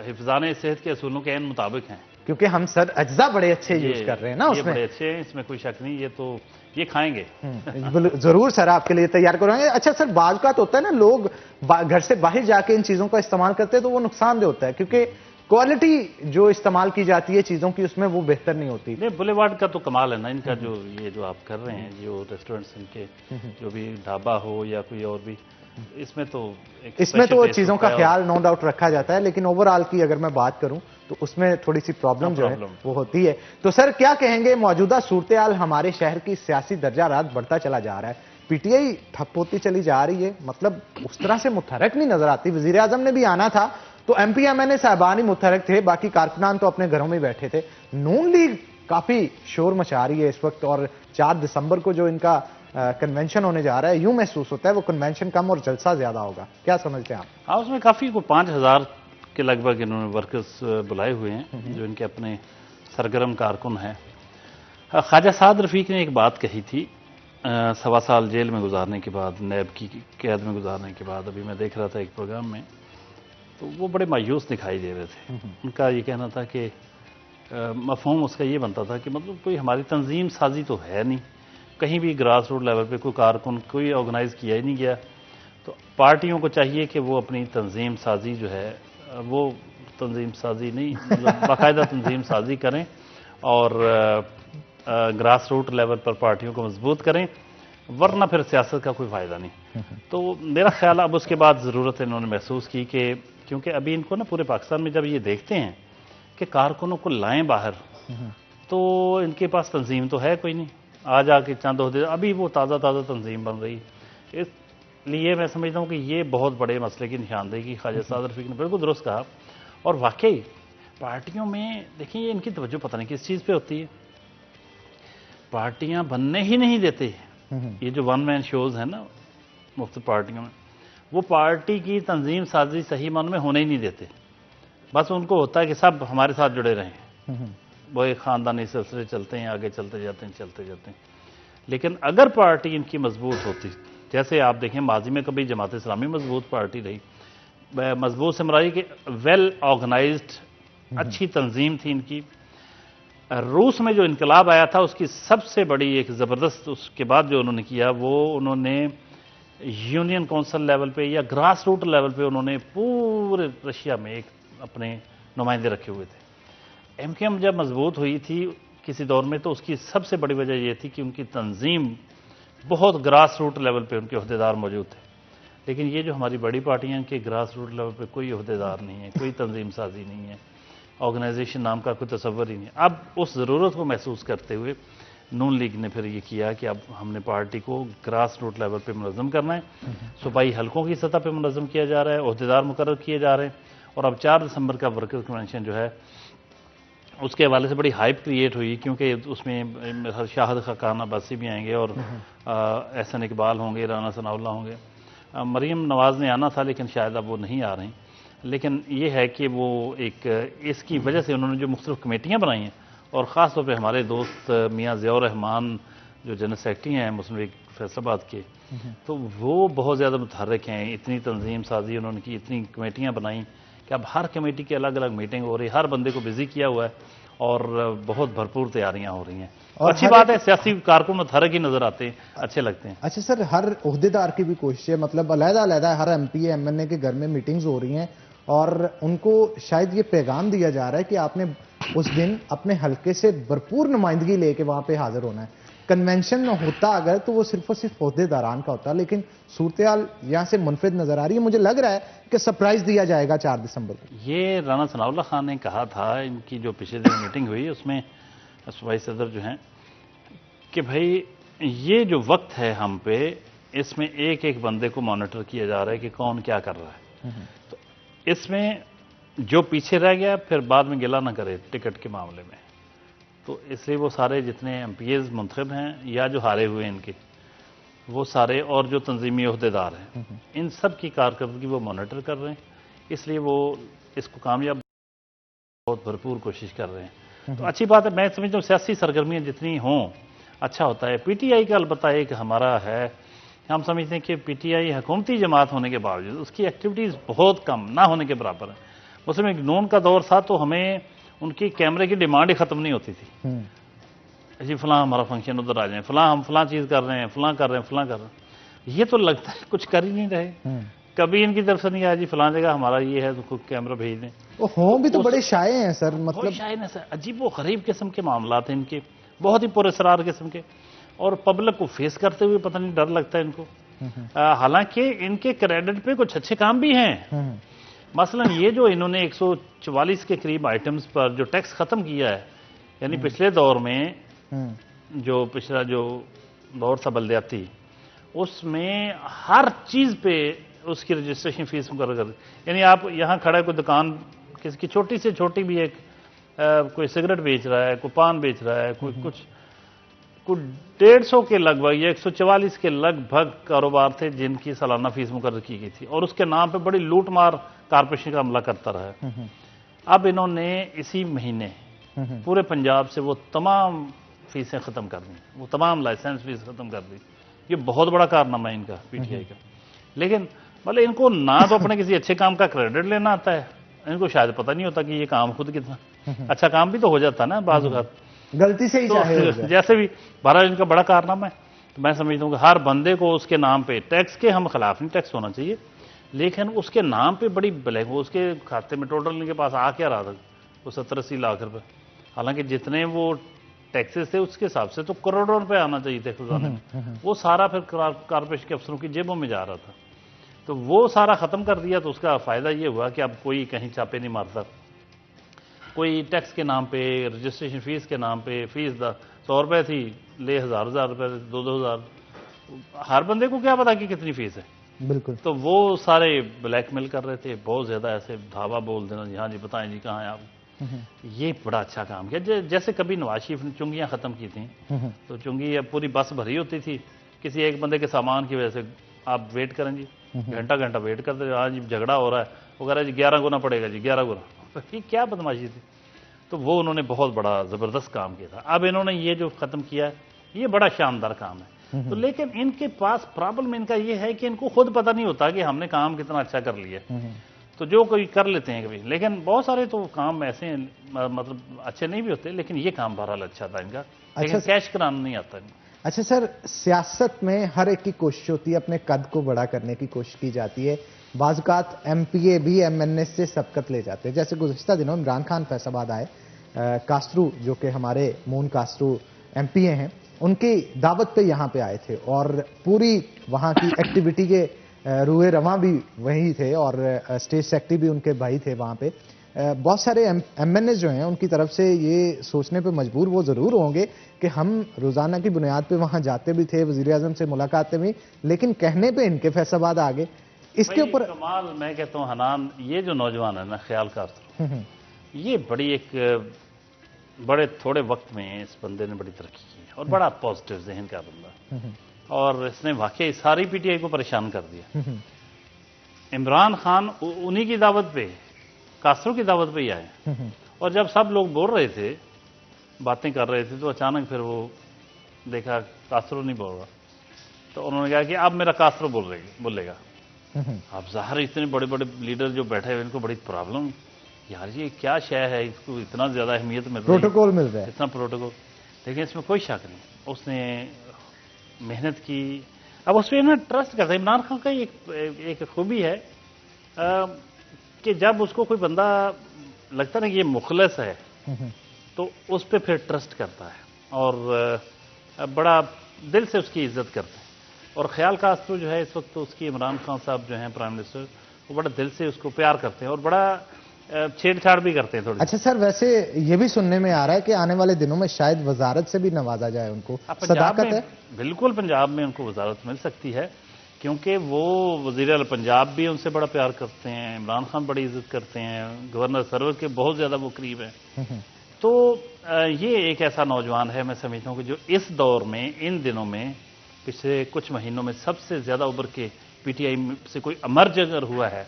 हिफ्ज़ान सेहत के असूलों के मुताबिक हैं, क्योंकि हम सर अज्जा बड़े अच्छे यूज कर रहे हैं ना उसमें। बड़े अच्छे हैं, इसमें कोई शक नहीं। ये तो ये खाएंगे जरूर सर, आपके लिए तैयार करेंगे। अच्छा सर, बाल का तो होता है ना, लोग घर से बाहर जाके इन चीजों का इस्तेमाल करते हैं तो वो नुकसानदेह होता है, क्योंकि क्वालिटी जो इस्तेमाल की जाती है चीजों की उसमें वो बेहतर नहीं होती। नहीं, बुलेवार्ड का तो कमाल है ना इनका, जो ये जो आप कर रहे हैं, जो रेस्टोरेंट्स इनके, जो भी ढाबा हो या कोई और भी, इसमें तो चीजों का ख्याल नो डाउट रखा जाता है, लेकिन ओवरऑल की अगर मैं बात करूं तो उसमें थोड़ी सी प्रॉब्लम जो है वो होती है। तो सर क्या कहेंगे, मौजूदा सूरत-ए-हाल, हमारे शहर की सियासी दर्जा रात बढ़ता चला जा रहा है, पीटीआई ठप होती चली जा रही है, मतलब उस तरह से मुतहरक नहीं नजर आती। वजीर आजम ने भी आना था तो एमपी-एमएनए साहबान ही मुतहरक थे, बाकी कारकुनान तो अपने घरों में बैठे थे। नून लीग काफी शोर मचा रही है इस वक्त, और 4 दिसंबर को जो इनका कन्वेंशन होने जा रहा है, यूं महसूस होता है वो कन्वेंशन कम और जलसा ज्यादा होगा, क्या समझते हैं आप? हाँ, उसमें काफी 5000 के लगभग इन्होंने वर्कर्स बुलाए हुए हैं, जो इनके अपने सरगर्म कारकुन हैं। ख्वाजा साद रफीक ने एक बात कही थी 1.25 साल जेल में गुजारने के बाद, नैब की कैद में गुजारने के बाद, अभी मैं देख रहा था एक प्रोग्राम में, तो वो बड़े मायूस दिखाई दे रहे थे। उनका ये कहना था कि मफहूम उसका ये बनता था कि मतलब कोई हमारी तंजीम साजी तो है नहीं, कहीं भी ग्रास रूट लेवल पे कोई कारकुन कोई ऑर्गेनाइज किया ही नहीं गया। तो पार्टियों को चाहिए कि वो अपनी तंजीम साजी जो है, वो तंजीम साजी नहीं, मतलब बाकायदा तंजीम साजी करें और ग्रास रूट लेवल पर पार्टियों को मजबूत करें, वरना फिर सियासत का कोई फ़ायदा नहीं। तो मेरा ख्याल अब उसके बाद ज़रूरत है, इन्होंने महसूस की कि क्योंकि अभी इनको ना पूरे पाकिस्तान में जब ये देखते हैं कि कारकुनों को लाएं बाहर, तो इनके पास तंजीम तो है कोई नहीं, आ जाके चंद होते, अभी वो ताज़ा तंजीम बन रही। इसलिए मैं समझता हूँ कि ये बहुत बड़े मसले की निशानदेही की ख्वाजा साद रफीक ने बिल्कुल दुरुस्त कहा। और वाकई पार्टियों में देखिए, ये इनकी तवज्जो पता नहीं किस चीज़ पे होती है, पार्टियां बनने ही नहीं देते। ये जो वन मैन शोज है ना मुख्तलिफ पार्टियों में, वो पार्टी की तंजीम साजी सही मानों में होने ही नहीं देते। बस उनको होता है कि सब हमारे साथ जुड़े रहें, वो एक ख़ानदानी सिलसिले चलते हैं, आगे चलते जाते हैं। लेकिन अगर पार्टी इनकी मजबूत होती, जैसे आप देखें माजी में कभी जमात इस्लामी मजबूत पार्टी रही, मजबूत से मुराद कि वेल ऑर्गेनाइज्ड अच्छी तंजीम थी इनकी। रूस में जो इनकलाब आया था उसकी सबसे बड़ी एक ज़बरदस्त उसके बाद जो उन्होंने किया, वो उन्होंने यूनियन काउंसिल लेवल पे या ग्रास रूट लेवल पे उन्होंने पूरे रशिया में एक अपने नुमाइंदे रखे हुए थे। एमकेएम जब मजबूत हुई थी किसी दौर में, तो उसकी सबसे बड़ी वजह यह थी कि उनकी तंजीम बहुत ग्रास रूट लेवल पे उनके अहदेदार मौजूद थे। लेकिन ये जो हमारी बड़ी पार्टियां के ग्रास रूट लेवल पे कोई अहदेदार नहीं है, कोई तंजीम साजी नहीं है, ऑर्गेनाइजेशन नाम का कोई तस्वर ही नहीं। अब उस ज़रूरत को महसूस करते हुए नून लीग ने फिर ये किया कि अब हमने पार्टी को ग्रास रूट लेवल पे मुनज़्ज़म करना है, सूबाई हलकों की सतह पे मुनज़्ज़म किया जा रहा है, अहदेदार मुकर्रर किए जा रहे हैं। और अब 4 दिसंबर का वर्कर कन्वेंशन जो है उसके हवाले से बड़ी हाइप क्रिएट हुई, क्योंकि उसमें शाहिद खाकान अब्बासी भी आएंगे और एहसन इकबाल होंगे, राना सनाउल्लाह होंगे, मरीम नवाज़ ने आना था लेकिन शायद अब वो नहीं आ रही। लेकिन ये है कि वो एक इसकी वजह से उन्होंने जो मुख्तलिफ कमेटियाँ बनाई हैं, और ख़ास तौर पे हमारे दोस्त मियाँ ज़ियाउर रहमान जो जनरल सेक्रेटरी हैं मुस्लिम लीग फैसलाबाद के, तो वो बहुत ज़्यादा मुतहर्रिक हैं। इतनी तंजीम साजी उन्होंने की, इतनी कमेटियाँ बनाई कि अब हर कमेटी की अलग अलग मीटिंग हो रही है, हर बंदे को बिजी किया हुआ है और बहुत भरपूर तैयारियां हो रही हैं। और अच्छी बात है, सियासी कारकुन मुतहर्रिक ही नजर आते हैं, अच्छे लगते हैं। अच्छा सर, हर ओहदेदार की भी कोशिश है, मतलब अलग-अलग हर एमपी एमएनए के घर में मीटिंग्स हो रही हैं और उनको शायद ये पैगाम दिया जा रहा है कि आपने उस दिन अपने हल्के से भरपूर नुमाइंदगी लेके वहां पे हाजिर होना है। कन्वेंशन में होता अगर तो वो सिर्फ और सिर्फ ओहदेदारान का होता, लेकिन सूरत-ए-हाल यहाँ से मुनफिद नजर आ रही है। मुझे लग रहा है कि सरप्राइज दिया जाएगा 4 दिसंबर को। ये राना सनाउल्लाह खान ने कहा था, इनकी जो पिछले दिन मीटिंग हुई उसमें सूबाई सदर जो हैं, कि भाई ये जो वक्त है हम पे, इसमें एक एक बंदे को मॉनिटर किया जा रहा है कि कौन क्या कर रहा है। तो इसमें जो पीछे रह गया फिर बाद में गिला ना करे टिकट के मामले में। तो इसलिए वो सारे जितने एमपीएज मुंतखब हैं या जो हारे हुए हैं इनके, वो सारे और जो तंजीमी ओहदेदार हैं, इन सब की कारकर्दगी वो मॉनिटर कर रहे हैं। इसलिए वो इसको कामयाब बहुत भरपूर कोशिश कर रहे हैं। तो अच्छी बात है, मैं समझता हूँ सियासी सरगर्मियाँ जितनी हों अच्छा होता है। पीटीआई का अलबत्ता एक हमारा है, हम समझते हैं कि पीटीआई हुकूमती जमात होने के बावजूद उसकी एक्टिविटीज़ बहुत कम ना होने के बराबर है। उसमें एक नून का दौर था तो हमें उनकी कैमरे की डिमांड ही ख़त्म नहीं होती थी। जी फलां हमारा फंक्शन उधर आ जाए, फलां हम फलां चीज़ कर रहे हैं, फलां कर रहे हैं, फलां कर रहे हैं। ये तो लगता है कुछ कर ही नहीं रहे। कभी इनकी तरफ से नहीं आया जी फलां जगह हमारा ये है तो कैमरा भेज दें। वो भी तो बड़े शाये हैं सर, मतलब शाये हैं सर, अजीब व गरीब किस्म के मामला हैं इनके, बहुत ही पुरस्कार किस्म के, और पब्लिक को फेस करते हुए पता नहीं डर लगता है इनको। हालांकि इनके क्रेडिट पे कुछ अच्छे काम भी हैं। मसलन ये जो इन्होंने 144 के करीब आइटम्स पर जो टैक्स खत्म किया है, यानी पिछले दौर में जो पिछला जो दौर था बल्दियाती, उसमें हर चीज पे उसकी रजिस्ट्रेशन फीस मुकर्रर कर, यानी आप यहाँ खड़ा है, कोई दुकान किसी की छोटी से छोटी भी एक कोई सिगरेट बेच रहा है, कोई पान बेच रहा है, कोई कुछ 150 के लगभग या 144 के लगभग कारोबार थे जिनकी सालाना फीस मुकर्रर की गई थी, और उसके नाम पे बड़ी लूट मार कारपोरेशन का हमला करता रहा है। अब इन्होंने इसी महीने पूरे पंजाब से वो तमाम फीसें खत्म कर दी, वो तमाम लाइसेंस फीस खत्म कर दी। ये बहुत बड़ा कारनामा है इनका, पीटीआई का। लेकिन मतलब इनको ना तो अपने किसी अच्छे काम का क्रेडिट लेना आता है, इनको शायद पता नहीं होता कि ये काम खुद कितना अच्छा काम भी तो हो जाता ना बाज़ औक़ात, गलती से ही तो जैसे भी बहरहाल इनका बड़ा कारनामा है। तो मैं समझता हूँ कि हर बंदे को उसके नाम पे टैक्स के हम खिलाफ नहीं, टैक्स होना चाहिए, लेकिन उसके नाम पे बड़ी ब्लैक, वो उसके खाते में टोटल इनके पास आ क्या रहा था वो 70-80 लाख रुपए, हालांकि जितने वो टैक्सेस थे उसके हिसाब से तो करोड़ों रुपए आना चाहिए थे खजाने में, वो सारा फिर कारपोरेशन के अफसरों की जेबों में जा रहा था। तो वो सारा ख़त्म कर दिया, तो उसका फ़ायदा ये हुआ कि अब कोई कहीं छापे नहीं मारता, कोई टैक्स के नाम पे, रजिस्ट्रेशन फीस के नाम पे, फीस 100 रुपये थी, ले 1000 रुपये, 2-2000, हर बंदे को क्या पता कि कितनी फीस है। बिल्कुल। तो वो सारे ब्लैकमेल कर रहे थे, बहुत ज़्यादा ऐसे धावा बोल देना, जी हाँ जी बताएं जी कहाँ हैं आप। ये बड़ा अच्छा काम किया। जैसे कभी नवाज शरीफ ने चुंगियाँ ख़त्म की थी, तो चुंगी अब पूरी बस भरी होती थी, किसी एक बंदे के सामान की वजह से आप वेट करें जी, घंटा घंटा वेट करते, हाँ जी झगड़ा हो रहा है, वो कह रहा है जी 11 गुना पड़ेगा जी, 11 गुना। तो ये क्या बदमाशी थी। तो वो उन्होंने बहुत बड़ा ज़बरदस्त काम किया था। अब इन्होंने ये जो ख़त्म किया है, ये बड़ा शानदार काम है। तो लेकिन इनके पास प्रॉब्लम इनका ये है कि इनको खुद पता नहीं होता कि हमने काम कितना अच्छा कर लिया। तो जो कोई कर लेते हैं कभी, लेकिन बहुत सारे तो काम ऐसे हैं मतलब अच्छे नहीं भी होते, लेकिन ये काम बहरहाल अच्छा था इनका, लेकिन कैश कराना नहीं आता इनको। अच्छा सर, सियासत में हर एक की कोशिश होती है, अपने कद को बड़ा करने की कोशिश की जाती है। बाज़-औक़ात एमपीए भी एमएनए से सबकत ले जाते हैं। जैसे गुज़िश्ता दिनों इमरान खान फैसलाबाद आए, कास्ट्रू जो कि हमारे मून कास्ट्रू एमपीए हैं, उनकी दावत पे यहाँ पे आए थे और पूरी वहाँ की एक्टिविटी के रूए रवां भी वही थे और स्टेट सेक्रेटरी भी उनके भाई थे वहाँ पे। बहुत सारे एमएनए जो हैं उनकी तरफ से ये सोचने पे मजबूर वो ज़रूर होंगे कि हम रोज़ाना की बुनियाद पे वहाँ जाते भी थे, वज़ीर-ए-आज़म से मुलाकातें भी, लेकिन कहने पे इनके फैसलाबाद आ गए। इसके ऊपर कमाल मैं कहता हूँ हनान, ये जो नौजवान है ना ख्याल कर, ये बड़ी एक बड़े थोड़े वक्त में इस बंदे ने बड़ी तरक्की की और बड़ा पॉजिटिव जहन का बंदा, और इसने वाकई सारी पीटीआई को परेशान कर दिया। इमरान खान उन्हीं की दावत पे, कास्त्रो की दावत पे ही आए। और जब सब लोग बोल रहे थे, बातें कर रहे थे, तो अचानक फिर वो देखा कास्त्रो नहीं बोल रहा, तो उन्होंने कहा कि अब मेरा कास्त्रो बोलेगा। अब ज़ाहिर इतने बड़े बड़े लीडर जो बैठे हुए, इनको बड़ी प्रॉब्लम, यार ये क्या शय है, इसको इतना ज़्यादा अहमियत मिल रही है, प्रोटोकॉल मिल रहा है, इतना प्रोटोकॉल। लेकिन इसमें कोई शक नहीं, उसने मेहनत की। अब उस पर ना ट्रस्ट करता है। इमरान खान का एक खूबी है कि जब उसको कोई बंदा लगता है ना कि ये मुखलस है, तो उस पर फिर ट्रस्ट करता है और बड़ा दिल से उसकी इज्जत करता है। और ख्याल कास्त्रो जो है इस वक्त तो उसकी इमरान खान साहब जो हैं प्राइम मिनिस्टर, वो बड़ा दिल से उसको प्यार करते हैं और बड़ा छेड़छाड़ भी करते हैं थोड़ी। अच्छा सर, वैसे ये भी सुनने में आ रहा है कि आने वाले दिनों में शायद वजारत से भी नवाजा जाए उनको, सदाकत है? बिल्कुल, पंजाब में उनको वजारत मिल सकती है, क्योंकि वो वज़ीर आला पंजाब भी उनसे बड़ा प्यार करते हैं, इमरान खान बड़ी इज्जत करते हैं, गवर्नर सरवर के बहुत ज़्यादा वो करीब हैं। तो ये एक ऐसा नौजवान है, मैं समझता हूँ कि जो इस दौर में, इन दिनों में, पिछले कुछ महीनों में सबसे ज़्यादा उभर के पीटीआई से कोई अमर्ज अगर हुआ है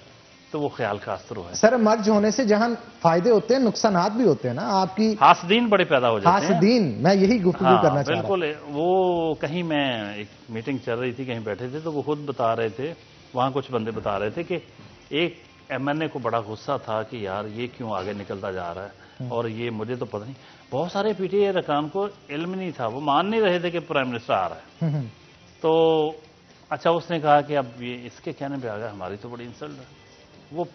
तो वो ख्याल कास्त्रो है। सर, मर्ज होने से जहां फायदे होते हैं, नुकसानात भी होते हैं ना आपकी। हासदीन बड़े पैदा हो जाते हैं। हासदीन, मैं यही गुफ्तगू करना चाह रहा हूं। बिल्कुल। वो कहीं, मैं एक मीटिंग चल रही थी, कहीं बैठे थे, तो वो खुद बता रहे थे, वहां कुछ बंदे बता रहे थे कि एक एमएनए को बड़ा गुस्सा था कि यार ये क्यों आगे निकलता जा रहा है, और ये मुझे तो पता नहीं। बहुत सारे पीटीआई अरकान को इल्म नहीं था, वो मान नहीं रहे थे कि प्राइम मिनिस्टर आ रहा है। तो अच्छा, उसने कहा कि अब ये इसके कहने पे आ गया, हमारी तो बड़ी इंसल्ट है। वो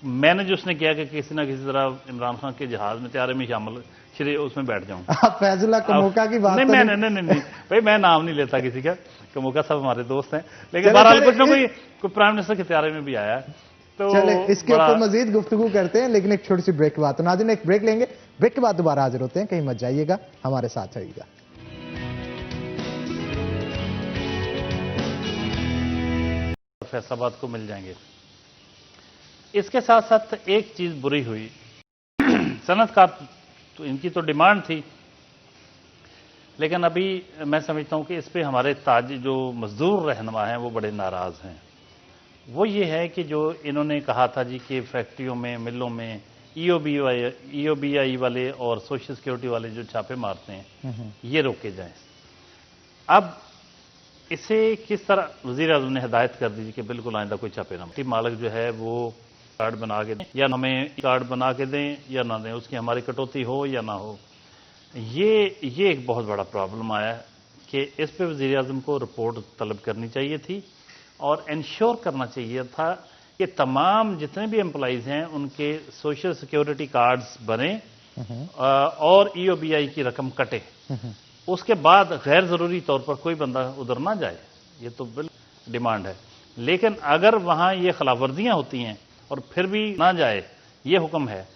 मैंने जो उसने किया कि किसी ना किसी तरह इमरान खान के जहाज में, त्यारे में शामिल, श्री उसमें बैठ जाऊं। आप फैजुल्लाह कमोका की बात नहीं भाई, मैं नाम नहीं लेता किसी का, कमोका सब हमारे दोस्त हैं, लेकिन बहरहाल कुछ ना कोई प्राइम मिनिस्टर के त्यारे में भी आया है। तो चले इसके ऊपर मजीद गुफ्तगू करते हैं, लेकिन एक छोटी सी ब्रेक के बाद। तो नाज़रीन, एक ब्रेक लेंगे, ब्रेक के बाद दोबारा हाजिर होते हैं, कहीं मत जाइएगा, हमारे साथ रहिएगा। फैसलाबाद को मिल जाएंगे। इसके साथ साथ एक चीज बुरी हुई, सनतकार तो इनकी तो डिमांड थी, लेकिन अभी मैं समझता हूं कि इस पे हमारे ताज जो मजदूर रहनुमा हैं वो बड़े नाराज हैं। वो ये है कि जो इन्होंने कहा था जी कि फैक्ट्रियों में, मिलों में ईओबीआई वाले और सोशल सिक्योरिटी वाले जो छापे मारते हैं, ये रोके जाएं। अब इसे किस तरह वज़ीर आज़म ने हिदायत कर दी कि बिल्कुल आइंदा कोई छापे ना। मालिक जो है वो कार्ड बना के दें, या हमें कार्ड बना के दें या ना दें, उसकी हमारी कटौती हो या ना हो। ये एक बहुत बड़ा प्रॉब्लम आया कि इस पे वज़ीर आज़म को रिपोर्ट तलब करनी चाहिए थी और इंश्योर करना चाहिए था कि तमाम जितने भी एम्प्लॉइज हैं उनके सोशल सिक्योरिटी कार्ड्स बने और ईओबीआई की रकम कटे। उसके बाद गैर जरूरी तौर पर कोई बंदा उधर ना जाए, ये तो बिल्कुल डिमांड है। लेकिन अगर वहां ये खिलाफवर्जियां होती हैं और फिर भी ना जाए, ये हुक्म है,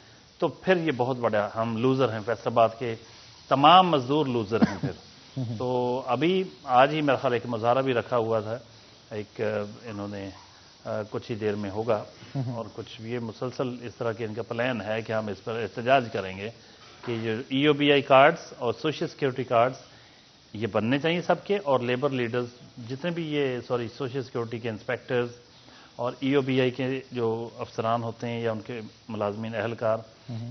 तो फिर ये बहुत बड़ा हम लूजर हैं, फैसलाबाद के तमाम मजदूर लूजर हैं फिर। तो अभी आज ही मेरा ख्याल एक मुजाहरा भी रखा हुआ था, एक इन्होंने कुछ ही देर में होगा, और कुछ ये मुसलसल इस तरह के इनका प्लान है कि हम इस पर एहतजाज करेंगे कि जो ईओबीआई कार्ड्स और सोशल सिक्योरिटी कार्ड्स ये बनने चाहिए सबके, और लेबर लीडर्स जितने भी ये सोशल सिक्योरिटी के इंस्पेक्टर्स और ईओबीआई के जो अफसरान होते हैं या उनके मुलाजमीन अहलकार,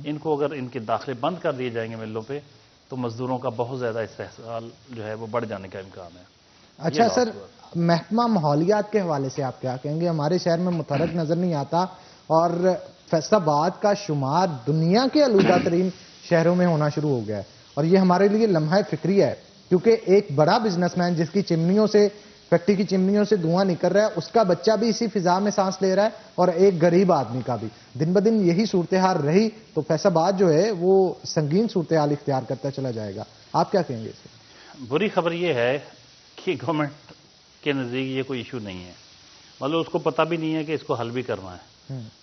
इनको अगर इनके दाखिले बंद कर दिए जाएंगे मिलों पे, तो मजदूरों का बहुत ज़्यादा इस्तेहसाल जो है वो बढ़ जाने का इम्कान है। अच्छा सर, महकमा माहौलियात के हवाले से आप क्या कहेंगे? हमारे शहर में मुतहरक नजर नहीं आता, और फैसलाबाद का शुमार दुनिया के आलूदा तरीन शहरों में होना शुरू हो गया है, और ये हमारे लिए लम्हा फिक्री है, क्योंकि एक बड़ा बिजनेसमैन जिसकी चिमनियों से, फैक्ट्री की चिमनियों से धुआं निकल रहा है, उसका बच्चा भी इसी फिजा में सांस ले रहा है, और एक गरीब आदमी का भी। दिन ब दिन यही सूरत हाल रही तो फैसलाबाद जो है वो संगीन सूरत हाल इख्तियार करता चला जाएगा। आप क्या कहेंगे इससे? बुरी खबर ये है कि गवर्नमेंट के नज़दीक ये कोई इशू नहीं है, मतलब उसको पता भी नहीं है कि इसको हल भी करना है,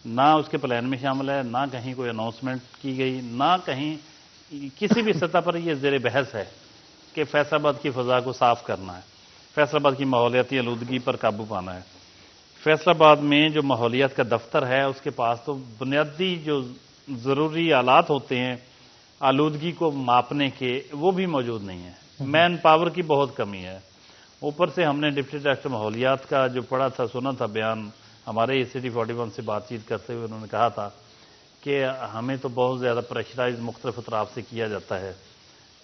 ना उसके प्लान में शामिल है, ना कहीं कोई अनाउंसमेंट की गई, ना कहीं किसी भी सतह पर यह ज़ेर बहस है कि फैसलाबाद की फ़ज़ा को साफ करना है, फैसलाबाद की माहौलियाती आलूदगी पर काबू पाना है। फैसलाबाद में जो माहौलियात का दफ्तर है उसके पास तो बुनियादी जो ज़रूरी आलात होते हैं आलूदगी को मापने के, वो भी मौजूद नहीं है। मैन पावर की बहुत कमी है। ऊपर से हमने डिप्टी डायरेक्टर माहौलियात का जो पढ़ा था, सुना था बयान हमारे सिटी 41 से बातचीत करते हुए उन्होंने कहा था कि हमें तो बहुत ज़्यादा प्रेशराइज मुख्तलिफ अतराफ से किया जाता है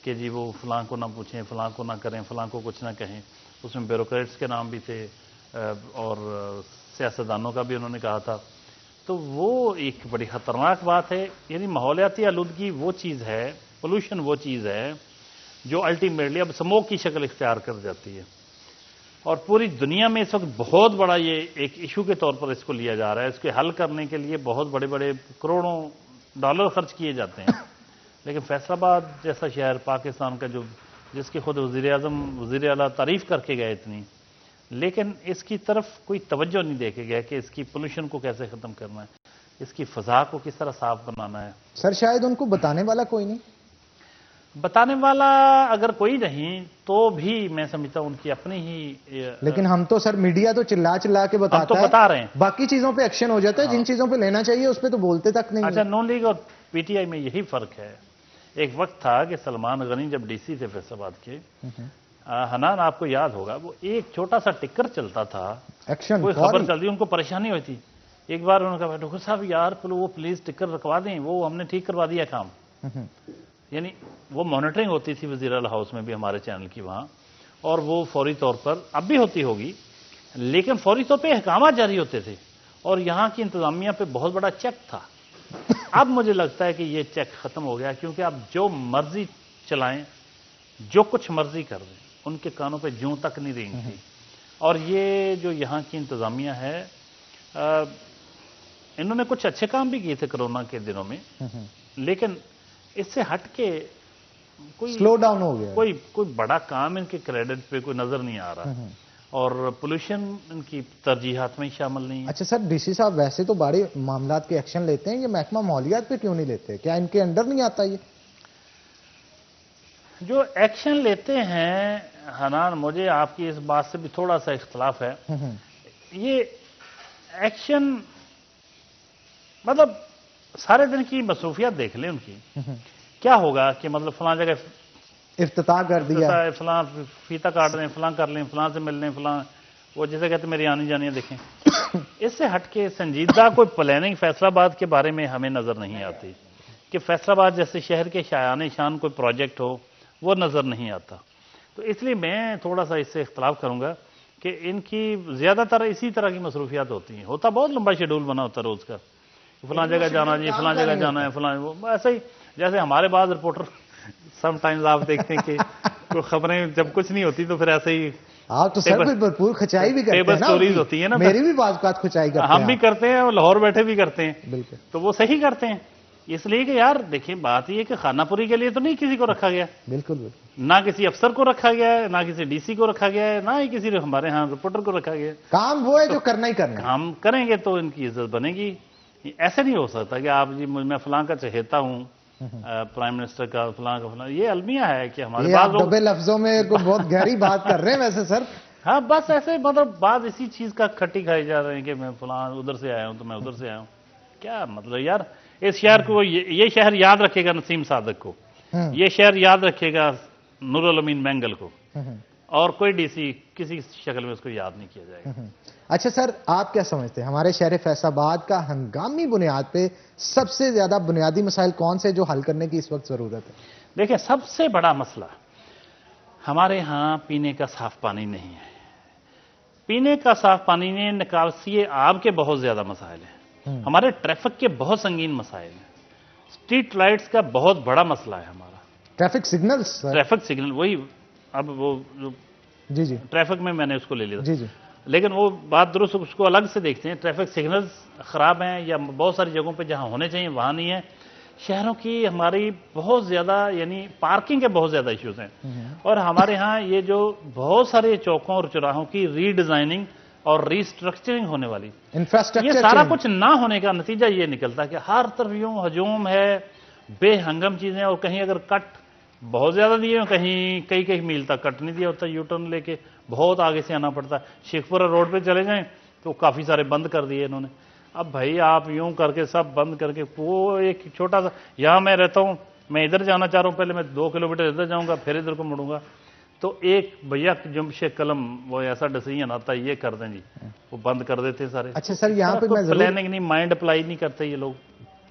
कि जी वो फ़लाँ को ना पूछें, फ़लाँ को ना करें, फ़लाँ को कुछ ना कहें। उसमें ब्यूरोक्रेट्स के नाम भी थे और सियासतदानों का भी उन्होंने कहा था। तो वो एक बड़ी ख़तरनाक बात है। यानी माहौलियाती आलूदगी वो चीज़ है, पोल्यूशन वो चीज़ है जो अल्टीमेटली अब स्मोक की शक्ल इख्तियार कर जाती है और पूरी दुनिया में इस वक्त बहुत बड़ा ये एक इशू के तौर पर इसको लिया जा रहा है। इसके हल करने के लिए बहुत बड़े बड़े करोड़ों डॉलर खर्च किए जाते हैं, लेकिन फैसलाबाद जैसा शहर पाकिस्तान का जो जिसकी खुद वज़ीर आज़म वज़ीर आला तारीफ़ करके गए इतनी, लेकिन इसकी तरफ कोई तवज्जो नहीं देखे गया कि इसकी पोल्यूशन को कैसे ख़त्म करना है, इसकी फ़ज़ा को किस तरह साफ बनाना है। सर शायद उनको बताने वाला कोई नहीं, बताने वाला अगर कोई नहीं तो भी मैं समझता हूं उनकी अपनी ही। लेकिन हम तो सर मीडिया तो चिल्ला चिल्ला के बताता हम तो बता रहे हैं, बाकी चीजों पे एक्शन हो जाता है, जिन चीजों पे लेना चाहिए उस पे तो बोलते तक नहीं। अच्छा, नून लीग और पीटीआई में यही फर्क है। एक वक्त था कि सलमान गनी जब डीसी थे फैसलाबाद के, हनान आपको याद होगा, वो एक छोटा सा टिक्कर चलता था, एक्शन कोई खबर चल रही, उनको परेशानी हुई थी। एक बार उन्होंने कहा डॉक्टर साहब यार वो प्लीज टिक्कर रखवा दें, वो हमने ठीक करवा दिया काम। यानी वो मॉनिटरिंग होती थी वज़ीर आला हाउस में भी हमारे चैनल की वहाँ, और वो फौरी तौर पर अब भी होती होगी, लेकिन फौरी तौर पे अहकाम जारी होते थे और यहाँ की इंतज़ामिया पे बहुत बड़ा चेक था। अब मुझे लगता है कि ये चेक ख़त्म हो गया, क्योंकि आप जो मर्जी चलाएं, जो कुछ मर्जी कर दें, उनके कानों पे जूं तक नहीं रेंगती। और ये जो यहाँ की इंतज़ामिया है, इन्होंने कुछ अच्छे काम भी किए थे कोरोना के दिनों में, लेकिन इससे हट के कोई स्लो डाउन हो गया, कोई बड़ा काम इनके क्रेडिट पे कोई नजर नहीं आ रहा, और पोल्यूशन इनकी तरजीहात में ही शामिल नहीं है। अच्छा सर, डीसी साहब वैसे तो बड़े मामलात के एक्शन लेते हैं, ये महकमा माहौलियात पे क्यों नहीं लेते? क्या इनके अंडर नहीं आता? ये जो एक्शन लेते हैं हनान, मुझे आपकी इस बात से भी थोड़ा सा इख्तलाफ है। ये एक्शन मतलब सारे दिन की मसरूफियात देख लें उनकी, क्या होगा कि मतलब फलां जगह इफ्तिताह कर दिया, फलां फीता काट रहे हैं, फलां कर लें, फलां से मिल लें, फलां वो जैसे कहते मेरी आनी जानी देखें। इससे हटके संजीदा कोई प्लानिंग फैसलाबाद के बारे में हमें नजर नहीं आती कि फैसलाबाद जैसे शहर के शायान शान कोई प्रोजेक्ट हो, वो नजर नहीं आता। तो इसलिए मैं थोड़ा सा इससे इख्तलाफ करूंगा कि इनकी ज्यादातर इसी तरह की मसरूफियात होती हैं। होता बहुत लंबा शेड्यूल बना होता है रोज का, फलां जगह जाना जी, फलां जगह जाना है, फलां वो ऐसे ही जैसे हमारे बाद रिपोर्टर समटाइम्स आप देखते हैं कि तो खबरें जब कुछ नहीं होती तो फिर ऐसे ही आप तो सर भरपूर खिंचाई भी करते हैं ना, स्टोरीज होती है ना, मेरी भी बात खिंचाई करते हैं, हम भी करते हैं और लाहौर बैठे भी करते हैं। बिल्कुल, तो वो सही करते हैं, इसलिए कि यार देखिए बात ये कि खानापुरी के लिए तो नहीं किसी को रखा गया, बिल्कुल ना किसी अफसर को रखा गया है, ना किसी डीसी को रखा गया है, ना ही किसी हमारे यहाँ रिपोर्टर को रखा गया है। काम वो है जो करना ही करना है, काम करेंगे तो इनकी इज्जत बनेगी। ऐसे नहीं हो सकता कि आप जी मैं फलां का चहेता हूँ, प्राइम मिनिस्टर का फलां का फलां, ये अलमिया है कि हमारे पास लोग दबे लफ्जों में बहुत गहरी बात कर रहे हैं वैसे सर। हाँ बस ऐसे मतलब बात इसी चीज का खट्टी खाई जा रहे हैं कि मैं फलां उधर से आया हूँ तो मैं उधर से आया हूँ। क्या मतलब यार, इस शहर को ये शहर याद रखेगा नसीम सादक को, ये शहर याद रखेगा नूरुल अमीन बैंगल को, और कोई डीसी किसी शक्ल में उसको याद नहीं किया जाएगा। अच्छा सर, आप क्या समझते हैं हमारे शहर फैसलाबाद का हंगामी बुनियाद पे सबसे ज्यादा बुनियादी मसाइल कौन से जो हल करने की इस वक्त जरूरत है? देखिए, सबसे बड़ा मसला हमारे यहाँ पीने का साफ पानी नहीं है। पीने का साफ पानी नहीं, निकासी आब के बहुत ज्यादा मसाइल हैं, हमारे ट्रैफिक के बहुत संगीन मसाइल हैं, स्ट्रीट लाइट्स का बहुत बड़ा मसला है हमारा, ट्रैफिक सिग्नल वही अब वो जी ट्रैफिक में मैंने उसको ले लिया जी, लेकिन वो बात दुरुस्त, उसको अलग से देखते हैं। ट्रैफिक सिग्नल्स खराब हैं या बहुत सारी जगहों पे जहां होने चाहिए वहां नहीं है। शहरों की हमारी बहुत ज्यादा यानी पार्किंग के बहुत ज्यादा इश्यूज हैं, और हमारे यहाँ ये जो बहुत सारे चौकों और चौराहों की रीडिजाइनिंग और रीस्ट्रक्चरिंग होने वाली इंफ्रास्ट्रक्चर, ये सारा कुछ ना होने का नतीजा ये निकलता है कि हर तरफ यूं हजूम है, बेहंगम चीजें, और कहीं अगर कट बहुत ज्यादा दिए, कहीं कई मील तक कट नहीं दिया होता, यू टर्न लेके बहुत आगे से आना पड़ता है। शेखपुरा रोड पे चले जाएं तो काफी सारे बंद कर दिए इन्होंने। अब भाई आप यूं करके सब बंद करके, वो एक छोटा सा, यहाँ मैं रहता हूँ, मैं इधर जाना चाह रहा हूँ, पहले मैं 2 किलोमीटर इधर जाऊंगा फिर इधर को मुड़ूंगा, तो एक भैया जमशे कलम वो ऐसा डिसीजन आता है, ये कर दें जी, वो बंद कर देते सारे। अच्छा सर, यहाँ पे मैं प्लानिंग नहीं, माइंड अप्लाई नहीं करते ये लोग।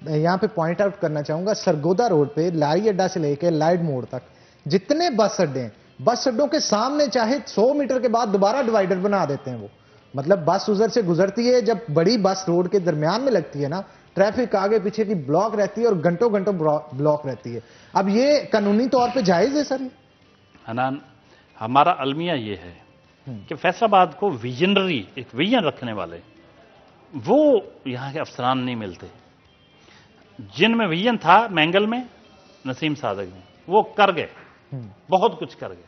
यहाँ पे पॉइंट आउट करना चाहूंगा, सरगोदा रोड पे लाई अड्डा से लेकर लाइट मोड़ तक जितने बस अड्डे हैं, बस अड्डों के सामने चाहे 100 मीटर के बाद दोबारा डिवाइडर बना देते हैं वो। मतलब बस उधर से गुजरती है, जब बड़ी बस रोड के दरमियान में लगती है ना, ट्रैफिक आगे पीछे की ब्लॉक रहती है और घंटों घंटों ब्लॉक रहती है। अब ये कानूनी तौर पे जायज है सर? हनान, हमारा अलमिया ये है कि फैसलाबाद को विजनरी, एक विजन रखने वाले, वो यहाँ के अफसरान नहीं मिलते। जिनमें विजन था मैंगल में, नसीम सादक में, वो कर गए, बहुत कुछ कर गए।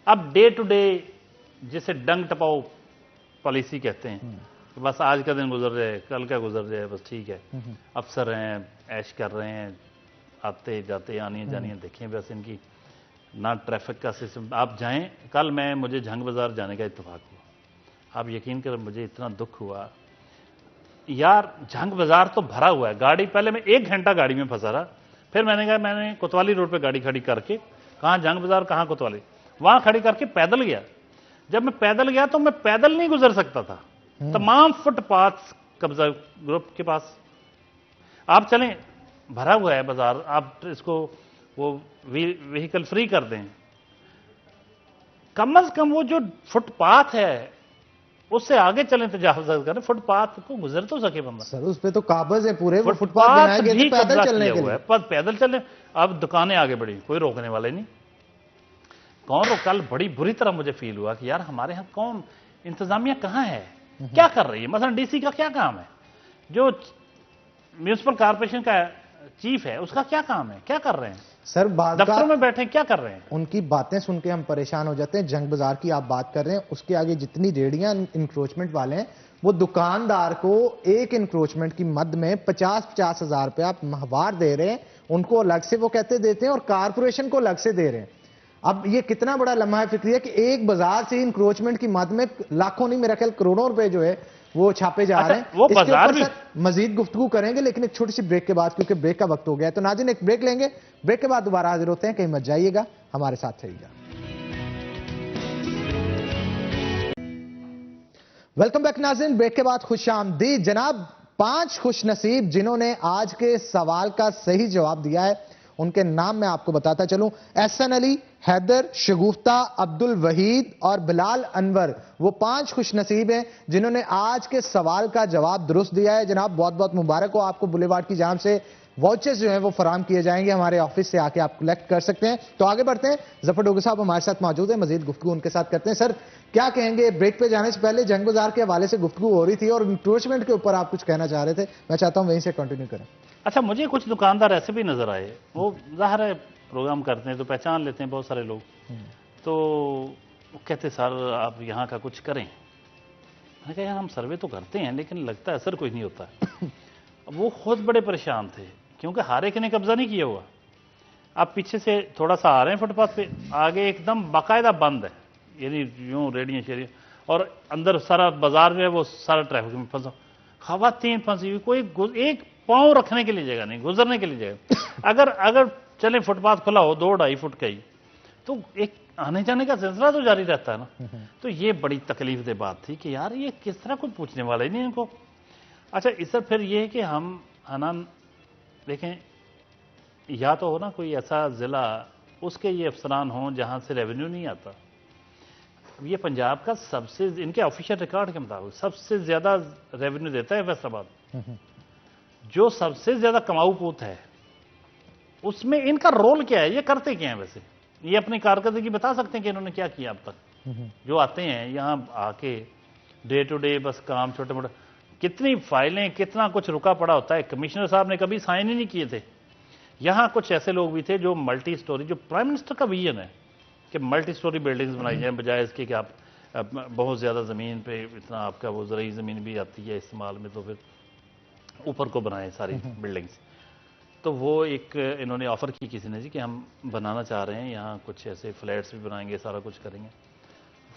अब डे टू डे जिसे डंग टपाओ पॉलिसी कहते हैं कि बस आज का दिन गुजर जाए, कल का गुजर जाए, बस ठीक है। अफसर हैं, ऐश कर रहे हैं, आते जाते आनिए जानिए देखें, बस इनकी ना ट्रैफिक का सिस्टम। आप जाएं, कल मुझे झंग बाजार जाने का इत्तेफाक हुआ। आप यकीन करें, मुझे इतना दुख हुआ यार, झंग बाजार तो भरा हुआ है, गाड़ी पहले मैं 1 घंटा गाड़ी में फंसा रहा, फिर मैंने कहा मैंने कोतवाली रोड पे गाड़ी खड़ी करके, कहाँ झंग बाजार कहाँ कोतवाली, वहां खड़ी करके पैदल गया। जब मैं पैदल गया तो मैं पैदल नहीं गुजर सकता था, तमाम फुटपाथ कब्जा ग्रुप के पास। आप चलें, भरा हुआ है बाजार, आप इसको वो व्हीकल फ्री कर दें, कम से कम वो जो फुटपाथ है उससे आगे चलें, तजावुज़ करें, फुटपाथ को गुजर तो सके बंदा। सर उस पे तो काबज है पूरे, वो फुटपाथ बनाए गए भी थे पैदल कब्जा चलने किया के हुआ लिए। है, पर पैदल चलने। अब दुकानें आगे बढ़ी, कोई रोकने वाले नहीं। कौन रो, कल बड़ी बुरी तरह मुझे फील हुआ कि यार हमारे यहाँ कौन, इंतजामिया कहाँ है, क्या कर रही है? मसलन डीसी का क्या काम है, जो म्यूनिसिपल कॉर्पोरेशन का चीफ है उसका क्या काम है, क्या कर रहे हैं? सर दफ्तरों में बैठे क्या कर रहे हैं? उनकी बातें सुन के हम परेशान हो जाते हैं। जंग बाजार की आप बात कर रहे हैं, उसके आगे जितनी रेडियां इंक्रोचमेंट वाले हैं, वो दुकानदार को एक इंक्रोचमेंट की मद में 50-50 हजार रुपया आप माहवार दे रहे हैं, उनको अलग से वो कहते देते हैं और कारपोरेशन को अलग से दे रहे हैं। अब ये कितना बड़ा लम्हा फिक्री है कि एक बाजार से इंक्रोचमेंट की मद में लाखों नहीं, मेरा ख्याल करोड़ों रुपए जो है वो छापे जा रहे हैं। वो बाजार भी मजीद गुफ्तगू करेंगे, लेकिन एक छोटी सी ब्रेक के बाद, क्योंकि ब्रेक का वक्त हो गया है। तो नाज़रीन एक ब्रेक लेंगे, ब्रेक के बाद दोबारा हाजिर होते हैं। कहीं मत जाइएगा, हमारे साथ रहिएगा। वेलकम बैक नाज़रीन, ब्रेक के बाद खुशामदीद। जनाब 5 खुश नसीब जिन्होंने आज के सवाल का सही जवाब दिया है, उनके नाम मैं आपको बताता चलूं। एहसन अली, हैदर, शगुफ्ता, अब्दुल वहीद और बिलाल अनवर, वो 5 खुश नसीब हैं जिन्होंने आज के सवाल का जवाब दुरुस्त दिया है। जनाब बहुत बहुत मुबारक हो आपको। बुलेवार्ड की जानिब से वाउचर्स जो हैं वो फराम किए जाएंगे, हमारे ऑफिस से आके आप कलेक्ट कर सकते हैं। तो आगे बढ़ते हैं, जफर डोगर साहब हमारे साथ मौजूद है, मजीद गुफ्तगू उनके साथ करते हैं। सर क्या कहेंगे, ब्रेक पे जाने से पहले जंग बाजार के हवाले से गुफ्तगू हो रही थी और इंक्रोचमेंट के ऊपर आप कुछ कहना चाह रहे थे, मैं चाहता हूं वहीं से कंटिन्यू करें। अच्छा, मुझे कुछ दुकानदार ऐसे भी नजर आए, वो ज़ाहिर है प्रोग्राम करते हैं तो पहचान लेते हैं बहुत सारे लोग, तो वो कहते सर आप यहाँ का कुछ करें। मैंने कहा यार हम सर्वे तो करते हैं लेकिन लगता है असर कोई नहीं होता। अब वो खुद बड़े परेशान थे क्योंकि हर एक ने कब्जा नहीं किया हुआ। आप पीछे से थोड़ा सा आ रहे हैं फुटपाथ पे, आगे एकदम बाकायदा बंद है, यानी यूँ रेडियाँ शेडियाँ, और अंदर सारा बाजार जो है वो सारा ट्रैफिक में फंसा, खवातीन फंसी हुई, कोई एक पाँव रखने के लिए जगह नहीं, गुजरने के लिए जगह। अगर चले फुटपाथ खुला हो 2-2.5 फुट का ही, तो एक आने जाने का सिलसिला तो जारी रहता है ना। तो ये बड़ी तकलीफ दे बात थी कि यार ये किस तरह कुछ पूछने वाला ही नहीं इनको। अच्छा, इससे फिर ये है कि हम हनान देखें, या तो हो ना कोई ऐसा ज़िला उसके ये अफसरान हों जहाँ से रेवेन्यू नहीं आता। ये पंजाब का सबसे, इनके ऑफिशियल रिकॉर्ड के मुताबिक सबसे ज़्यादा रेवेन्यू देता है फैसलाबाद, जो सबसे ज़्यादा कमाऊ पूत है। उसमें इनका रोल क्या है, ये करते क्या हैं वैसे? ये अपनी कारकर्दगी बता सकते हैं कि इन्होंने क्या किया अब तक? जो आते हैं यहाँ आके डे टू डे बस काम छोटे मोटे, कितनी फाइलें, कितना कुछ रुका पड़ा होता है। कमिश्नर साहब ने कभी साइन ही नहीं किए थे। यहाँ कुछ ऐसे लोग भी थे जो मल्टी स्टोरी, जो प्राइम मिनिस्टर का विजन है कि मल्टी स्टोरी बिल्डिंग्स बनाई जाए, बजाय इसके कि आप बहुत ज़्यादा ज़मीन पे इतना आपका वो ज़रूरी ज़मीन भी आती है इस्तेमाल में, तो फिर ऊपर को बनाए सारी बिल्डिंग्स। तो वो एक इन्होंने ऑफ़र की किसी ने जी कि हम बनाना चाह रहे हैं यहाँ कुछ ऐसे फ्लैट्स भी बनाएंगे, सारा कुछ करेंगे।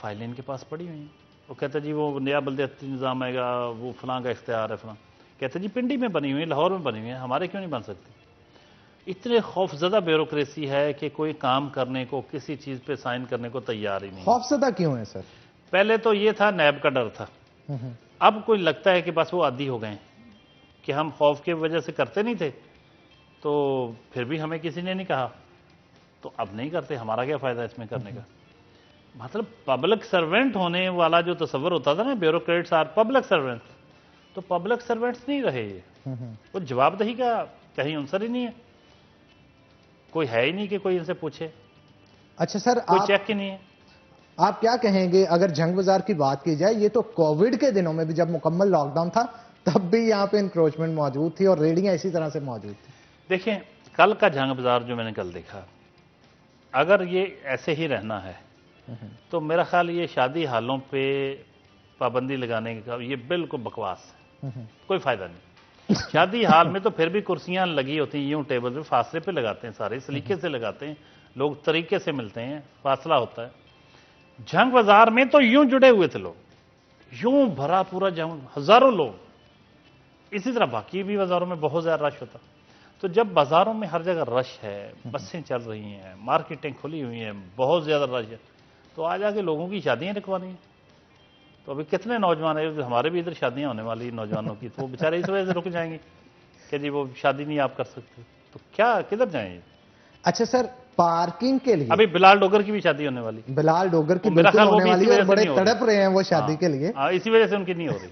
फाइलें इनके पास पड़ी हुई हैं। वो कहता जी वो नया बल्दियाती निज़ाम आएगा, वो फलां का इख्तियार है फलां। कहते जी पिंडी में बनी हुई है, लाहौर में बनी हुई है, हमारे क्यों नहीं बन सकती? इतने खौफजदा ब्यूरोक्रेसी है कि कोई काम करने को, किसी चीज पे साइन करने को तैयार ही नहीं। खौफजदा क्यों है सर? पहले तो ये था नैब का डर था, अब कोई लगता है कि बस वो आदी हो गए कि हम खौफ की वजह से करते नहीं थे, तो फिर भी हमें किसी ने नहीं कहा, तो अब नहीं करते, हमारा क्या फायदा इसमें करने का। मतलब पब्लिक सर्वेंट होने वाला जो तस्वर होता था ना, ब्यूरोक्रेट्स आर पब्लिक सर्वेंट्स, तो पब्लिक सर्वेंट्स नहीं रहे ये। वो जवाबदेही का कहीं आंसर ही नहीं है, कोई है ही नहीं कि कोई इनसे पूछे। अच्छा सर, कोई चेक ही नहीं है। आप क्या कहेंगे अगर जंग बाजार की बात की जाए? ये तो कोविड के दिनों में भी जब मुकम्मल लॉकडाउन था तब भी यहाँ पे इंक्रोचमेंट मौजूद थी और रेडियां इसी तरह से मौजूद थी। देखिए, कल का जंग बाजार जो मैंने कल देखा, अगर ये ऐसे ही रहना है तो मेरा ख्याल ये शादी हालों पे पाबंदी लगाने का ये बिल्कुल बकवास है, कोई फायदा नहीं। शादी हाल में तो फिर भी कुर्सियां लगी होती हैं, यूं टेबल पे फासले पे लगाते हैं, सारे सलीके से लगाते हैं, लोग तरीके से मिलते हैं, फासला होता है। जंग बाजार में तो यूं जुड़े हुए थे लोग, यूं भरा पूरा जंग, हजारों लोग। इसी तरह बाकी भी बाजारों में बहुत ज्यादा रश होता। तो जब बाजारों में हर जगह रश है, बसें चल रही हैं, मार्केटें खुली हुई हैं, बहुत ज्यादा रश है, तो आज आके लोगों की शादियां रखवानी है। तो अभी कितने नौजवान है, हमारे भी इधर शादियां होने वाली नौजवानों की, तो वो बेचारे इस वजह से रुक जाएंगे कि जी वो शादी नहीं आप कर सकते, तो क्या किधर जाएंगे। अच्छा सर, पार्किंग के लिए अभी बिलाल डोगर की भी शादी होने वाली, बिलाल डोगर की मेरा बिल्कुल ख्याल वो होने भी वाली इसी है और वजह से बड़े नहीं हो तड़प रहे हैं वो शादी के लिए। इसी वजह से उनकी नहीं हो रही।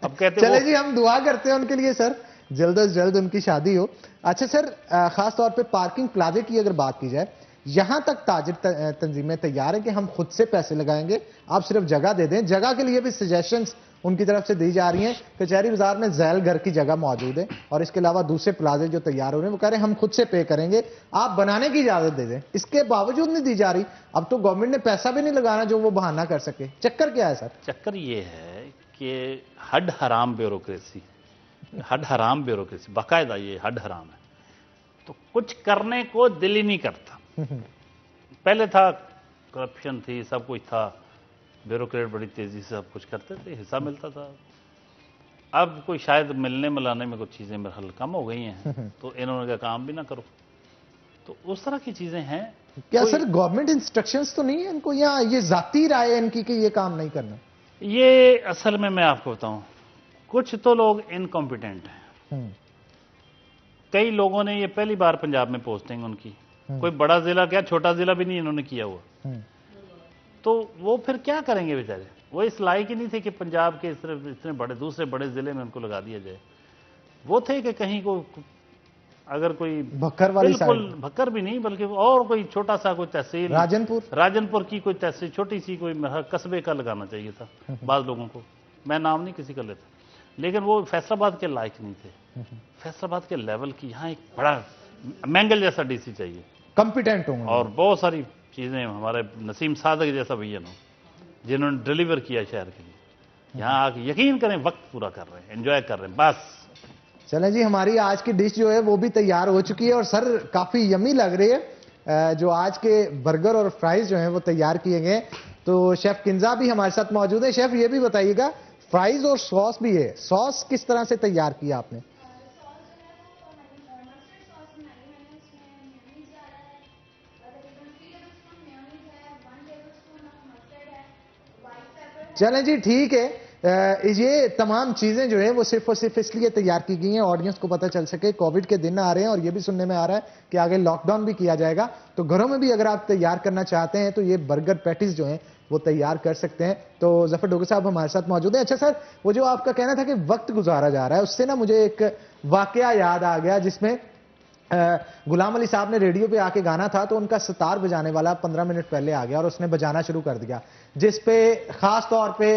अब कहते चले वो, जी, हम दुआ करते हैं उनके लिए सर, जल्द से जल्द उनकी शादी हो। अच्छा सर, खास तौर पे पार्किंग प्लाजे की अगर बात की जाए, यहां तक ताजिर तंजीमें तैयार है कि हम खुद से पैसे लगाएंगे, आप सिर्फ जगह दे दें। जगह के लिए भी सजेशंस उनकी तरफ से दी जा रही हैं। कचहरी बाजार में झैल घर की जगह मौजूद है और इसके अलावा दूसरे प्लाजे जो तैयार हो रहे हैं वो कह रहे हैं हम खुद से पे करेंगे, आप बनाने की इजाजत दे दें। इसके बावजूद नहीं दी जा रही। अब तो गवर्नमेंट ने पैसा भी नहीं लगाना जो वो बहाना कर सके। चक्कर क्या है सर? चक्कर ये है कि हड हराम ब्यूरोक्रेसी, हड हराम ब्यूरोक्रेसी, बाकायदा ये हड हराम है, तो कुछ करने को दिल ही नहीं करता। पहले था, करप्शन थी, सब कुछ था, ब्यूरोक्रेट बड़ी तेजी से सब कुछ करते थे, हिस्सा मिलता था। अब कोई शायद मिलने मिलाने में कुछ चीजें मेरे ख्याल कम हो गई हैं, तो इन्होंने कहा काम भी ना करो, तो उस तरह की चीजें हैं। क्या सर गवर्नमेंट इंस्ट्रक्शंस तो नहीं है इनको, या ये जाती राय है इनकी कि ये काम नहीं करना? ये असल में मैं आपको बताऊं, कुछ तो लोग इनकॉम्पिटेंट हैं। कई लोगों ने, ये पहली बार पंजाब में पोस्टिंग उनकी, कोई बड़ा जिला क्या छोटा जिला भी नहीं इन्होंने किया हुआ, तो वो फिर क्या करेंगे बेचारे। वो इस लायक ही नहीं थे कि पंजाब के सिर्फ इतने बड़े दूसरे बड़े जिले में उनको लगा दिया जाए। वो थे कि कहीं को अगर कोई भक्कर वाली बिल्कुल भक्कर भी नहीं, बल्कि और कोई छोटा सा कोई तहसील, राजनपुर की कोई तहसील, छोटी सी कोई कस्बे का लगाना चाहिए था बाद लोगों को। मैं नाम नहीं किसी का लेता, लेकिन वो फैसलाबाद के लायक नहीं थे। फैसलाबाद के लेवल की यहाँ एक बड़ा मैंगल जैसा डीसी चाहिए, कॉम्पिटेंट होंगे और बहुत सारी चीजें। हमारे नसीम सादक जैसा भैया नो, जिन्होंने डिलीवर किया शहर के लिए, यहाँ आके यकीन करें वक्त पूरा कर रहे हैं, एंजॉय कर रहे हैं बस। चलें जी, हमारी आज की डिश जो है वो भी तैयार हो चुकी है और सर काफी यमी लग रही है। जो आज के बर्गर और फ्राइज जो हैं वो तैयार किए गए, तो शेफ किंजा भी हमारे साथ मौजूद है। शेफ ये भी बताइएगा, फ्राइज और सॉस भी है, सॉस किस तरह से तैयार किया आपने? चलें जी, ठीक है। ये तमाम चीजें जो हैं वो सिर्फ और सिर्फ इसलिए तैयार की गई हैं ऑडियंस को पता चल सके कोविड के दिन आ रहे हैं और ये भी सुनने में आ रहा है कि आगे लॉकडाउन भी किया जाएगा, तो घरों में भी अगर आप तैयार करना चाहते हैं तो ये बर्गर पैटीज जो हैं वो तैयार कर सकते हैं। तो जफर डोगर साहब हमारे साथ मौजूद हैं। अच्छा सर, वो जो आपका कहना था कि वक्त गुजारा जा रहा है, उससे ना मुझे एक वाकया याद आ गया जिसमें गुलाम अली साहब ने रेडियो पे आके गाना था, तो उनका सितार बजाने वाला 15 मिनट पहले आ गया और उसने बजाना शुरू कर दिया, जिस पे खास तौर पे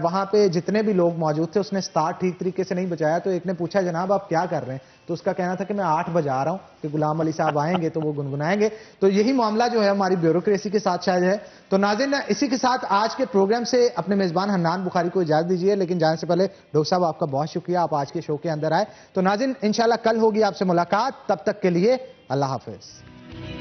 वहां पे जितने भी लोग मौजूद थे उसने सितार ठीक तरीके से नहीं बजाया। तो एक ने पूछा जनाब आप क्या कर रहे हैं, तो उसका कहना था कि मैं 8 बजा रहा हूं कि गुलाम अली साहब आएंगे तो वो गुनगुनाएंगे। तो यही मामला जो है हमारी ब्यूरोक्रेसी के साथ शायद है। तो नाज़रीन, इसी के साथ आज के प्रोग्राम से अपने मेजबान हन्नान बुखारी को इजाजत दीजिए, लेकिन जाने से पहले डॉक्टर साहब आपका बहुत शुक्रिया, आप आज के शो के अंदर आए। तो नाज़रीन, इंशाल्लाह कल होगी आपसे मुलाकात, तब तक के लिए अल्लाह हाफिज।